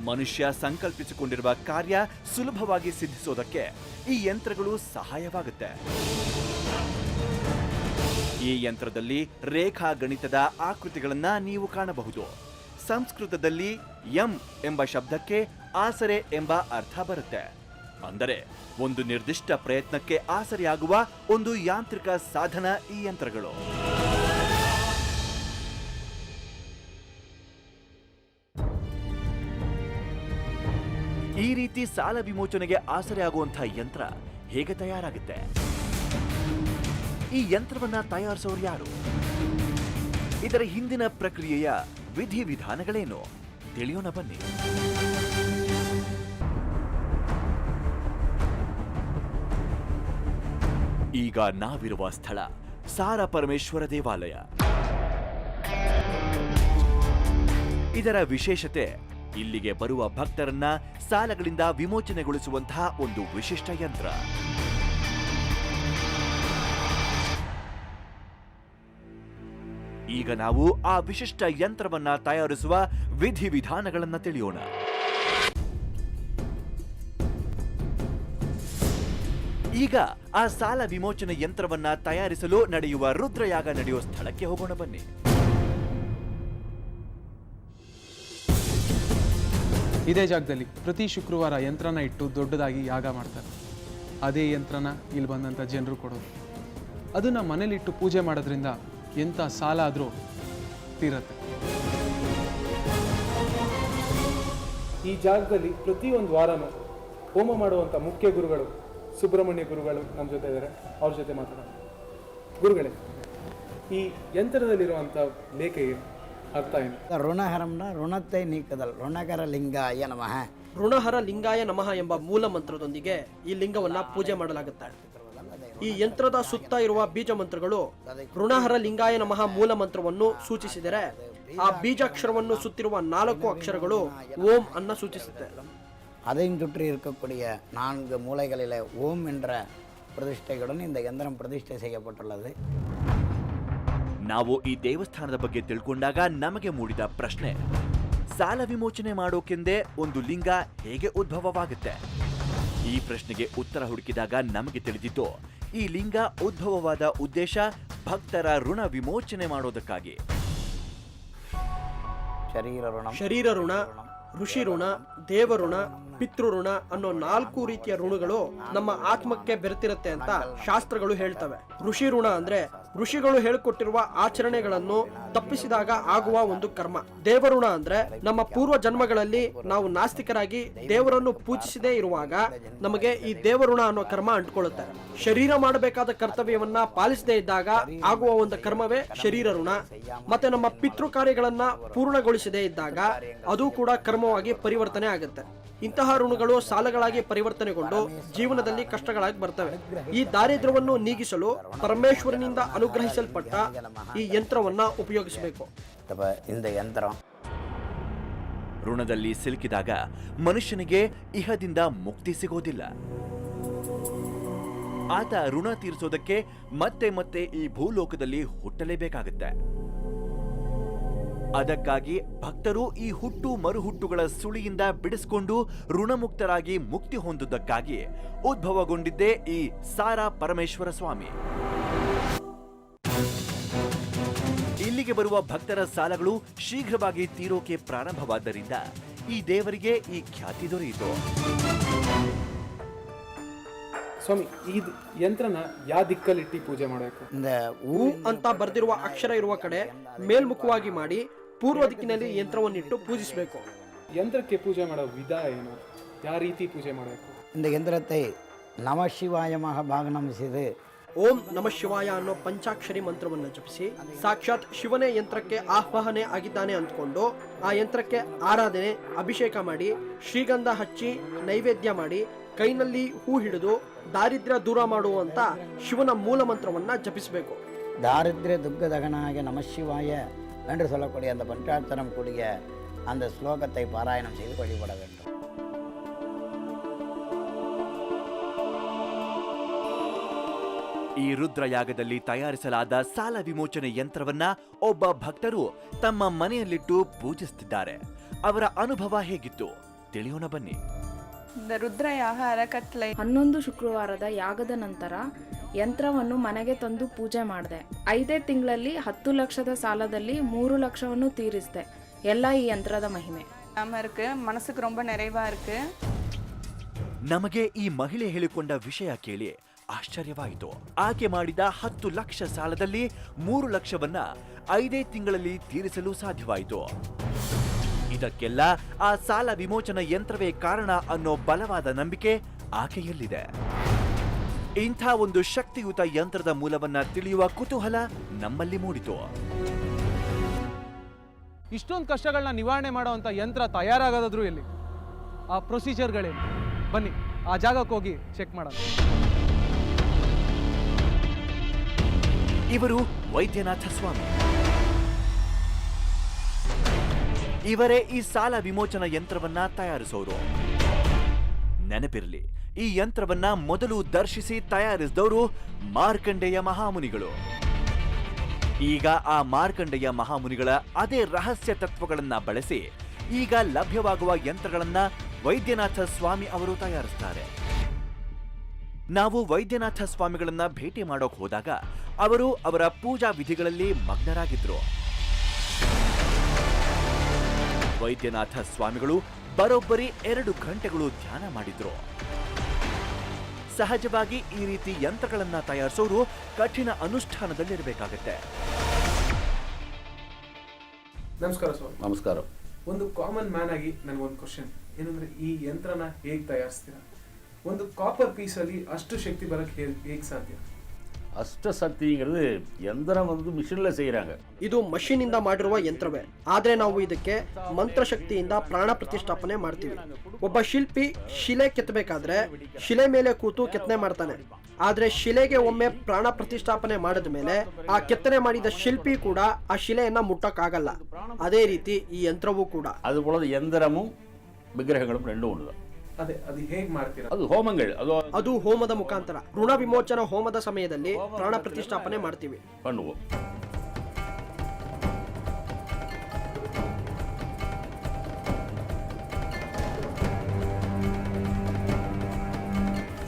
ಮನುಷ್ಯ ಸಂಕಲ್ಪಿಸಿಕೊಂಡಿರುವ ಕಾರ್ಯ ಸುಲಭವಾಗಿ ಸಿದ್ಧಿಸೋದಕ್ಕೆ ಈ ಯಂತ್ರಗಳು ಸಹಾಯವಾಗುತ್ತೆ. ಈ ಯಂತ್ರದಲ್ಲಿ ರೇಖಾ ಗಣಿತದ ಆಕೃತಿಗಳನ್ನ ನೀವು ಕಾಣಬಹುದು. ಸಂಸ್ಕೃತದಲ್ಲಿ ಯಂ ಎಂಬ ಶಬ್ದಕ್ಕೆ ಆಸರೆ ಎಂಬ ಅರ್ಥ ಬರುತ್ತೆ. ಅಂದರೆ ಒಂದು ನಿರ್ದಿಷ್ಟ ಪ್ರಯತ್ನಕ್ಕೆ ಆಸರೆಯಾಗುವ ಒಂದು ಯಾಂತ್ರಿಕ ಸಾಧನ ಈ ಯಂತ್ರಗಳು. ಈ ರೀತಿ ಸಾಲ ವಿಮೋಚನೆಗೆ ಆಸರೆ ಆಗುವಂತಹ ಯಂತ್ರ ಹೇಗೆ ತಯಾರಾಗುತ್ತೆ? ಈ ಯಂತ್ರವನ್ನ ತಯಾರಿಸೋರು ಯಾರು? ಇದರ ಹಿಂದಿನ ಪ್ರಕ್ರಿಯೆಯ ವಿಧಿವಿಧಾನಗಳೇನು ತಿಳಿಯೋಣ ಬನ್ನಿ. ಈಗ ನಾವಿರುವ ಸ್ಥಳ ಸಾರ ಪರಮೇಶ್ವರ ದೇವಾಲಯ. ಇದರ ವಿಶೇಷತೆ ಇಲ್ಲಿಗೆ ಬರುವ ಭಕ್ತರನ್ನ ಸಾಲಗಳಿಂದ ವಿಮೋಚನೆಗೊಳಿಸುವಂತಹ ಒಂದು ವಿಶಿಷ್ಟ ಯಂತ್ರ. ಈಗ ನಾವು ಆ ವಿಶಿಷ್ಟ ಯಂತ್ರವನ್ನ ತಯಾರಿಸುವ ವಿಧಿವಿಧಾನಗಳನ್ನ ತಿಳಿಯೋಣ. ಈಗ ಆ ಸಾಲ ವಿಮೋಚನೆ ಯಂತ್ರವನ್ನ ತಯಾರಿಸಲು ನಡೆಯುವ ರುದ್ರಯಾಗ ನಡೆಯುವ ಸ್ಥಳಕ್ಕೆ ಹೋಗೋಣ ಬನ್ನಿ. ಇದೇ ಜಾಗದಲ್ಲಿ ಪ್ರತಿ ಶುಕ್ರವಾರ ಯಂತ್ರನ ಇಟ್ಟು ದೊಡ್ಡದಾಗಿ ಯಾಗ ಮಾಡ್ತಾರೆ. ಅದೇ ಯಂತ್ರನ ಇಲ್ಲಿ ಬಂದಂಥ ಜನರು ಕೊಡೋದು. ಅದನ್ನು ಮನೇಲಿಟ್ಟು ಪೂಜೆ ಮಾಡೋದ್ರಿಂದ ಎಂಥ ಸಾಲ ಆದರೂ ತೀರತ್ತೆ. ಈ ಜಾಗದಲ್ಲಿ ಪ್ರತಿಯೊಂದು ವಾರನೂ ಹೋಮ ಮಾಡುವಂಥ ಮುಖ್ಯ ಗುರುಗಳು ಸುಬ್ರಹ್ಮಣ್ಯ ಗುರುಗಳು ನಮ್ಮ ಜೊತೆ ಇದ್ದಾರೆ. ಅವ್ರ ಜೊತೆ ಮಾತಾಡೋಣ. ಗುರುಗಳೇ, ಈ ಯಂತ್ರದಲ್ಲಿರುವಂಥ ಲೇಖೆಗೆ ಅರ್ಥ ಏನು? ಋಣಹರಂನ ಋಣத்தை ನೀಕದಲ್ ಋಣಕರ ಲಿಂಗಾಯ ನಮಃ. ಋಣಹರ ಲಿಂಗಾಯ ನಮಃ ಎಂಬ ಮೂಲ ಮಂತ್ರದೊಂದಿಗೆ ಈ ಲಿಂಗವನ್ನ ಪೂಜೆ ಮಾಡಲಾಗುತ್ತೆ. ಈ ಯಂತ್ರದ ಸುತ್ತ ಇರುವ ಬೀಜ ಮಂತ್ರಗಳು ಋಣಹರ ಲಿಂಗಾಯ ನಮಃ ಮೂಲ ಮಂತ್ರವನ್ನು ಸೂಚಿಸಿದರೆ, ಆ ಬೀಜಾಕ್ಷರವನ್ನು ಸುತ್ತಿರುವ 4 ಅಕ್ಷರಗಳು ಓಂ ಅನ್ನ ಸೂಚಿಸುತ್ತೆ. அதையும் சுற்றி இருக்கக்கூடிய 4 மூலைகளில் ஓம் என்ற பிரதிஷ்டைகளுடன் இந்த யந்திரம் பிரதிஷ்டை செய்யப்பட்டுள்ளது. ನಾವು ಈ ದೇವಸ್ಥಾನದ ಬಗ್ಗೆ ತಿಳ್ಕೊಂಡಾಗ ನಮಗೆ ಮೂಡಿದ ಪ್ರಶ್ನೆ, ಸಾಲ ವಿಮೋಚನೆ ಮಾಡೋಕೆಂದೇ ಒಂದು ಲಿಂಗ ಹೇಗೆ ಉದ್ಭವವಾಗುತ್ತೆ? ಈ ಪ್ರಶ್ನೆಗೆ ಉತ್ತರ ಹುಡುಕಿದಾಗ ನಮಗೆ ತಿಳಿದಿತ್ತು, ಈ ಲಿಂಗ ಉದ್ಭವವಾದ ಉದ್ದೇಶ ಭಕ್ತರ ಋಣ ವಿಮೋಚನೆ ಮಾಡೋದಕ್ಕಾಗಿ. ಶರೀರ ಋಣ, ಋಷಿ ಋಣ, ದೇವಋಣ, ಪಿತೃಋಣ ಅನ್ನೋ 4 ರೀತಿಯ ಋಣಗಳು ನಮ್ಮ ಆತ್ಮಕ್ಕೆ ಬೆರೆತಿರುತ್ತೆ ಅಂತ ಶಾಸ್ತ್ರಗಳು ಹೇಳ್ತವೆ. ಋಷಿ ಋಣ ಅಂದ್ರೆ ಋಷಿಗಳು ಹೇಳಿಕೊಟ್ಟಿರುವ ಆಚರಣೆಗಳನ್ನು ತಪ್ಪಿಸಿದಾಗ ಆಗುವ ಒಂದು ಕರ್ಮ. ದೇವಋಣ ಅಂದ್ರೆ ನಮ್ಮ ಪೂರ್ವ ಜನ್ಮಗಳಲ್ಲಿ ನಾವು ನಾಸ್ತಿಕರಾಗಿ ದೇವರನ್ನು ಪೂಜಿಸದೇ ಇರುವಾಗ ನಮಗೆ ಈ ದೇವಋಣ ಅನ್ನೋ ಕರ್ಮ ಅಂಟ್ಕೊಳ್ಳುತ್ತೆ. ಶರೀರ ಮಾಡಬೇಕಾದ ಕರ್ತವ್ಯವನ್ನ ಪಾಲಿಸದೇ ಇದ್ದಾಗ ಆಗುವ ಒಂದು ಕರ್ಮವೇ ಶರೀರ ಋಣ. ಮತ್ತೆ ನಮ್ಮ ಪಿತೃ ಕಾರ್ಯಗಳನ್ನ ಪೂರ್ಣಗೊಳಿಸದೇ ಇದ್ದಾಗ ಅದು ಕೂಡ ಕರ್ಮವಾಗಿ ಪರಿವರ್ತನೆ ಆಗುತ್ತೆ. ಇಂತಹ ಋಣಗಳು ಸಾಲಗಳಾಗಿ ಪರಿವರ್ತನೆಗೊಂಡು ಜೀವನದಲ್ಲಿ ಕಷ್ಟಗಳಾಗಿ ಬರ್ತವೆ. ಈ ದಾರಿದ್ರ್ಯವನ್ನು ನೀಗಿಸಲು ಪರಮೇಶ್ವರನಿಂದ ಅನುಗ್ರಹಿಸಲ್ಪಟ್ಟ ಈ ಯಂತ್ರವನ್ನ ಉಪಯೋಗಿಸಬೇಕು. ಋಣದಲ್ಲಿ ಸಿಲುಕಿದಾಗ ಮನುಷ್ಯನಿಗೆ ಇಹದಿಂದ ಮುಕ್ತಿ ಸಿಗೋದಿಲ್ಲ. ಆತ ಋಣ ತೀರಿಸೋದಕ್ಕೆ ಮತ್ತೆ ಮತ್ತೆ ಈ ಭೂಲೋಕದಲ್ಲಿ ಹುಟ್ಟಲೇಬೇಕಾಗುತ್ತೆ. ಅದಕ್ಕಾಗಿ ಭಕ್ತರು ಈ ಹುಟ್ಟು ಮರುಹುಟ್ಟುಗಳ ಸುಳಿಯಿಂದ ಬಿಡಿಸಿಕೊಂಡು ಋಣಮುಕ್ತರಾಗಿ ಮುಕ್ತಿ ಹೊಂದುವುದಕ್ಕಾಗಿ ಉದ್ಭವಗೊಂಡಿದ್ದೇ ಈ ಸಾರಾ ಪರಮೇಶ್ವರ ಸ್ವಾಮಿ. ಇಲ್ಲಿಗೆ ಬರುವ ಭಕ್ತರ ಸಾಲಗಳು ಶೀಘ್ರವಾಗಿ ತೀರೋಕೆ ಪ್ರಾರಂಭವಾದ್ದರಿಂದ ಈ ದೇವರಿಗೆ ಈ ಖ್ಯಾತಿ ದೊರೆಯಿತು. ಸ್ವಾಮಿ, ಈ ಯಂತ್ರನ ಯಾವ ದಿಕ್ಕಲ್ಲಿಟ್ಟು ಪೂಜೆ ಮಾಡಬೇಕು? ಹೂ ಅಂತ ಬರ್ದಿರುವ ಅಕ್ಷರ ಇರುವ ಕಡೆ ಮೇಲ್ಮುಖವಾಗಿ ಮಾಡಿ ಪೂರ್ವ ದಿಕ್ಕಿನಲ್ಲಿ ಯಂತ್ರವನ್ನಿಟ್ಟು ಪೂಜಿಸಬೇಕು. ಯಂತ್ರಕ್ಕೆ ಪೂಜೆ ಮಾಡೋ ವಿಧ ಏನು? ಯಾವ ರೀತಿ ಪೂಜೆ ಮಾಡಬೇಕು? இந்த யந்திரத்தை நமசிவாயமாக பாகனம் செய்து ಓಂ ನಮ ಶಿವಾಯ ಅನ್ನೋ ಪಂಚಾಕ್ಷರಿ ಮಂತ್ರವನ್ನು ಜಪಿಸಿ ಸಾಕ್ಷಾತ್ ಶಿವನೇ ಯಂತ್ರಕ್ಕೆ ಆಹ್ವಾನೆ ಆಗಿದ್ದಾನೆ ಅಂದ್ಕೊಂಡು ಆ ಯಂತ್ರಕ್ಕೆ ಆರಾಧನೆ, ಅಭಿಷೇಕ ಮಾಡಿ, ಶ್ರೀಗಂಧ ಹಚ್ಚಿ ನೈವೇದ್ಯ ಮಾಡಿ, ಕೈನಲ್ಲಿ ಹೂ ಹಿಡಿದು ದಾರಿದ್ರ್ಯ ದೂರ ಮಾಡುವಂತ ಶಿವನ ಮೂಲ ಮಂತ್ರವನ್ನ ಜಪಿಸಬೇಕು. தாரித்ய துக்கதகனாய நமசிவாய என்று சொல்லக்கூடிய அந்த பஞ்சாட்சரம் கூடிய அந்த ஸ்லோகத்தை பாராயணம் செய்து வழிபட வேண்டும். ಈ ರುದ್ರಯಾಗದಲ್ಲಿ ತಯಾರಿಸಲಾದ ಸಾಲ ವಿಮೋಚನೆ ಯಂತ್ರವನ್ನ ಒಬ್ಬ ಭಕ್ತರು ತಮ್ಮ ಮನೆಯಲ್ಲಿಟ್ಟು ಪೂಜಿಸುತ್ತಿದ್ದಾರೆ. ಅವರ ಅನುಭವ ಹೇಗಿತ್ತು ತಿಳಿಯೋಣ ಬನ್ನಿ. ರುದ್ರಯಾಗ ಅರಕಟ್ಲೆ 11 ಶುಕ್ರವಾರದ ಯಾಗದ ನಂತರ ಯಂತ್ರವನ್ನು ಮನೆಗೆ ತಂದು ಪೂಜೆ ಮಾಡಿದೆ. 5 ತಿಂಗಳಲ್ಲಿ 10 ಲಕ್ಷದ ಸಾಲದಲ್ಲಿ 3 ಲಕ್ಷವನ್ನು ತೀರಿಸಿದೆ. ಎಲ್ಲ ಈ ಯಂತ್ರದ ಮಹಿಮೆ. ಮನಸ್ಸಿಗೆ ரொம்ப நிறைவா இருக்கு. ನಮಗೆ ಈ ಮಹಿಳೆ ಹೇಳಿಕೊಂಡ ವಿಷಯ ಕೇಳಿ ಆಶ್ಚರ್ಯವಾಯಿತು. ಆಕೆ ಮಾಡಿದ 10 ಲಕ್ಷ ಸಾಲದಲ್ಲಿ 3 ಲಕ್ಷವನ್ನ 5 ತಿಂಗಳಲ್ಲಿ ತೀರಿಸಲು ಸಾಧ್ಯವಾಯಿತು. ಇದಕ್ಕೆಲ್ಲ ಆ ಸಾಲ ವಿಮೋಚನಾ ಯಂತ್ರವೇ ಕಾರಣ ಅನ್ನೋ ಬಲವಾದ ನಂಬಿಕೆ ಆಕೆಯಲ್ಲಿದೆ. ಇಂಥ ಒಂದು ಶಕ್ತಿಯುತ ಯಂತ್ರದ ಮೂಲವನ್ನ ತಿಳಿಯುವ ಕುತೂಹಲ ನಮ್ಮಲ್ಲಿ ಮೂಡಿತು. ಇಷ್ಟೊಂದು ಕಷ್ಟಗಳನ್ನ ನಿವಾರಣೆ ಮಾಡುವಂಥ ಯಂತ್ರ ತಯಾರಾಗೋದಾದ್ರೂ ಎಲ್ಲಿ? ಆ ಪ್ರೊಸೀಜರ್ಗಳೇನು? ಬನ್ನಿ ಆ ಜಾಗಕ್ಕೆ ಹೋಗಿ ಚೆಕ್ ಮಾಡೋಣ. ಇವರು ವೈದ್ಯನಾಥ ಸ್ವಾಮಿ. ಇವರೇ ಈ ಸಾಲ ವಿಮೋಚನಾ ಯಂತ್ರವನ್ನ ತಯಾರಿಸೋರು. ನೆನಪಿರಲಿ, ಈ ಯಂತ್ರವನ್ನ ಮೊದಲು ದರ್ಶಿಸಿ ತಯಾರಿಸಿದವರು ಮಾರ್ಕಂಡೇಯ ಮಹಾಮುನಿಗಳು. ಈಗ ಆ ಮಾರ್ಕಂಡೇಯ ಮಹಾಮುನಿಗಳ ಅದೇ ರಹಸ್ಯ ತತ್ವಗಳನ್ನ ಬಳಸಿ ಈಗ ಲಭ್ಯವಾಗುವ ಯಂತ್ರಗಳನ್ನ ವೈದ್ಯನಾಥ ಸ್ವಾಮಿ ಅವರು ತಯಾರಿಸ್ತಾರೆ. ನಾವು ವೈದ್ಯನಾಥ ಸ್ವಾಮಿಗಳನ್ನ ಭೇಟಿ ಮಾಡೋಕ್ ಹೋದಾಗ ಅವರು ಅವರ ಪೂಜಾ ವಿಧಿಗಳಲ್ಲಿ ಮಗ್ನರಾಗಿದ್ರು. ವೈದ್ಯನಾಥ ಸ್ವಾಮಿಗಳು ಬರೋಬ್ಬರಿ 2 ಗಂಟೆಗಳು ಧ್ಯಾನ ಮಾಡಿದ್ರು. ಸಹಜವಾಗಿ ಈ ರೀತಿ ಯಂತ್ರಗಳನ್ನ ತಯಾರಿಸೋರು ಕಠಿಣ ಅನುಷ್ಠಾನದಲ್ಲಿರಬೇಕಾಗತ್ತೆ. ನಮಸ್ಕಾರ ಸ್ವಾಮಿ. ನಮಸ್ಕಾರ. ಒಂದು ಕಾಮನ್ ಮ್ಯಾನ್ ಆಗಿ ನನಗೊಂದು ಕ್ವಶನ್ ಏನಂದ್ರೆ, ಈ ಯಂತ್ರನ ಹೇಗೆ ತಯಾರಿಸ್ತೀರಾ? ಒಂದು ಕಾಪರ್ ಪೀಸಲ್ಲಿ ಅಷ್ಟು ಶಕ್ತಿ ಬರಕ್ಕೆ ಹೇಗೆ ಸಾಧ್ಯ? அஷ்டசக்திங்கிறது எந்திரம் வந்து மிஷினில் செய்கிறாங்க. ಇದು ಮಷೀನ್ ಇಂದ ಮಾಡಿರುವ ಯಂತ್ರವೇ, ಆದ್ರೆ ನಾವು ಇದಕ್ಕೆ ಮಂತ್ರಶಕ್ತಿಯಿಂದ ಪ್ರಾಣ ಪ್ರತಿಷ್ಠಾಪನೆ ಮಾಡ್ತೀವಿ. ಒಬ್ಬ ಶಿಲ್ಪಿ ಶಿಲೆ ಕೆತ್ತಬೇಕಾದ್ರೆ ಶಿಲೆ ಮೇಲೆ ಕೂತು ಕೆತ್ತನೆ ಮಾಡ್ತಾನೆ. ಆದ್ರೆ ಶಿಲೆಗೆ ಒಮ್ಮೆ ಪ್ರಾಣ ಪ್ರತಿಷ್ಠಾಪನೆ ಮಾಡಿದ ಮೇಲೆ ಆ ಕೆತ್ತನೆ ಮಾಡಿದ ಶಿಲ್ಪಿ ಕೂಡ ಆ ಶಿಲೆಯನ್ನ ಮುಟ್ಟಕ್ಕಾಗಲ್ಲ. ಅದೇ ರೀತಿ ಈ ಯಂತ್ರವೂ ಕೂಡ. அதுபோல எந்திரமும் விக்கிரகங்களும் ரெண்டும் ஒன்று. ಅದು ಹೇಗೆ ಮಾಡ್ತೀರಾ? ಅದು ಹೋಮங்கள், ಅದು ಹೋಮದ ಮುಖಾಂತರ. ಋಣ ವಿಮೋಚನ ಹೋಮದ ಸಮಯದಲ್ಲಿ ಪ್ರಾಣ ಪ್ರತಿಷ್ಠಾಪನೆ ಮಾಡ್ತೀವಿ. பண்ணுவோம்.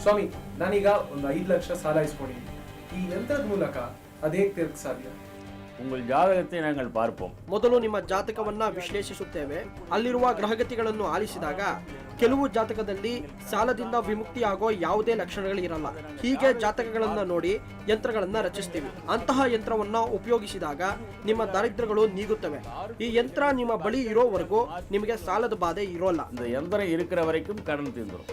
ಸ್ವಾಮಿ, ನಾನೀಗ ಒಂದು 5 ಲಕ್ಷ ಸಾಲ ಇಸ್ಕೊಂಡಿದ್ದೀನಿ. ಈ ಯಂತ್ರದ ಮೂಲಕ ಅದು ಹೇಗೆ ತೀರ್ಕ ಸಾಧ್ಯ? உங்கள் ஜாதகத்தை நாங்கள் பார்ப்போம். ಮೊದಲು ನಿಮ್ಮ ಜಾತಕವನ್ನ ವಿಶ್ಲೇಷಿಸುತ್ತೇವೆ. ಅಲ್ಲಿರುವ ಗ್ರಹಗತಿಗಳನ್ನು ಆಲಿಸಿದಾಗ ಕೆಲವು ಜಾತಕದಲ್ಲಿ ಸಾಲದಿಂದ ವಿಮುಕ್ತಿಯಾಗೋ ಯಾವುದೇ ಲಕ್ಷಣಗಳಿರಲ್ಲ. ಹೀಗೆ ಜಾತಕಗಳನ್ನ ನೋಡಿ ಯಂತ್ರಗಳನ್ನ ರಚಿಸ್ತೀವಿ. ಅಂತಹ ಯಂತ್ರವನ್ನ ಉಪಯೋಗಿಸಿದಾಗ ನಿಮ್ಮ ದಾರಿದ್ರ್ಯಗಳು ನೀಗುತ್ತವೆ. ಈ ಯಂತ್ರ ನಿಮ್ಮ ಬಳಿ ಇರೋವರೆಗೂ ನಿಮಗೆ ಸಾಲದ ಬಾಧೆ ಇರೋಲ್ಲ. இந்த யந்திரம் இருக்கிற வரைக்கும் கடன் தீர்ந்துடும்.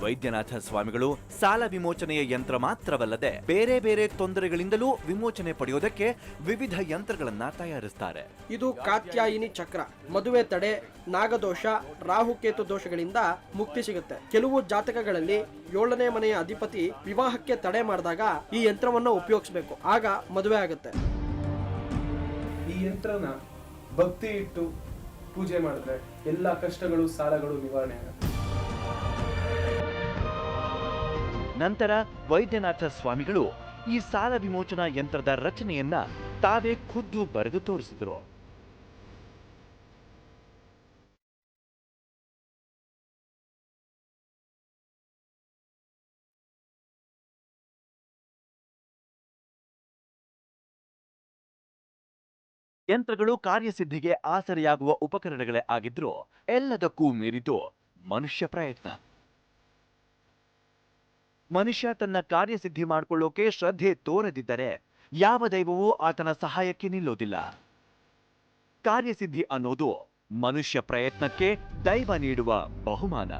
ವೈದ್ಯನಾಥ ಸ್ವಾಮಿಗಳು ಸಾಲ ವಿಮೋಚನೆಯ ಯಂತ್ರ ಮಾತ್ರವಲ್ಲದೆ ಬೇರೆ ಬೇರೆ ತೊಂದರೆಗಳಿಂದಲೂ ವಿಮೋಚನೆ ಪಡೆಯೋದಕ್ಕೆ ವಿವಿಧ ಯಂತ್ರಗಳನ್ನ ತಯಾರಿಸ್ತಾರೆ. ಇದು ಕಾತ್ಯಾಯಿನಿ ಚಕ್ರ, ಮದುವೆ ತಡೆ, ನಾಗದೋಷ, ರಾಹುಕೇತು ದೋಷಗಳಿಂದ ಮುಕ್ತಿ ಸಿಗುತ್ತೆ. ಕೆಲವು ಜಾತಕಗಳಲ್ಲಿ 7ನೇ ಮನೆಯ ಅಧಿಪತಿ ವಿವಾಹಕ್ಕೆ ತಡೆ ಮಾಡಿದಾಗ ಈ ಯಂತ್ರವನ್ನ ಉಪಯೋಗಿಸಬೇಕು. ಆಗ ಮದುವೆ ಆಗುತ್ತೆ. ಈ ಯಂತ್ರನ ಭಕ್ತಿ ಇಟ್ಟು ಪೂಜೆ ಮಾಡಿದ್ರೆ ಎಲ್ಲಾ ಕಷ್ಟಗಳು, ಸಾಲಗಳು ನಿವಾರಣೆ ಆಗುತ್ತೆ. ನಂತರ ವೈದ್ಯನಾಥ ಸ್ವಾಮಿಗಳು ಈ ಸಾಲ ವಿಮೋಚನಾ ಯಂತ್ರದ ರಚನೆಯನ್ನ ತಾವೇ ಖುದ್ದು ಬರೆದು ತೋರಿಸಿದರು. ಯಂತ್ರಗಳು ಕಾರ್ಯಸಿದ್ಧಿಗೆ ಆಸರೆಯಾಗುವ ಉಪಕರಣಗಳೇ ಆಗಿದ್ರೂ ಎಲ್ಲದಕ್ಕೂ ಮೀರಿದು ಮನುಷ್ಯ ಪ್ರಯತ್ನ. ಮನುಷ್ಯ ತನ್ನ ಕಾರ್ಯಸಿದ್ಧಿ ಮಾಡಿಕೊಳ್ಳೋಕೆ ಶ್ರದ್ಧೆ ತೋರದಿದ್ದರೆ ಯಾವ ದೈವವೂ ಆತನ ಸಹಾಯಕ್ಕೆ ನಿಲ್ಲೋದಿಲ್ಲ. ಕಾರ್ಯಸಿದ್ಧಿ ಅನ್ನೋದು ಮನುಷ್ಯ ಪ್ರಯತ್ನಕ್ಕೆ ದೈವ ನೀಡುವ ಬಹುಮಾನ.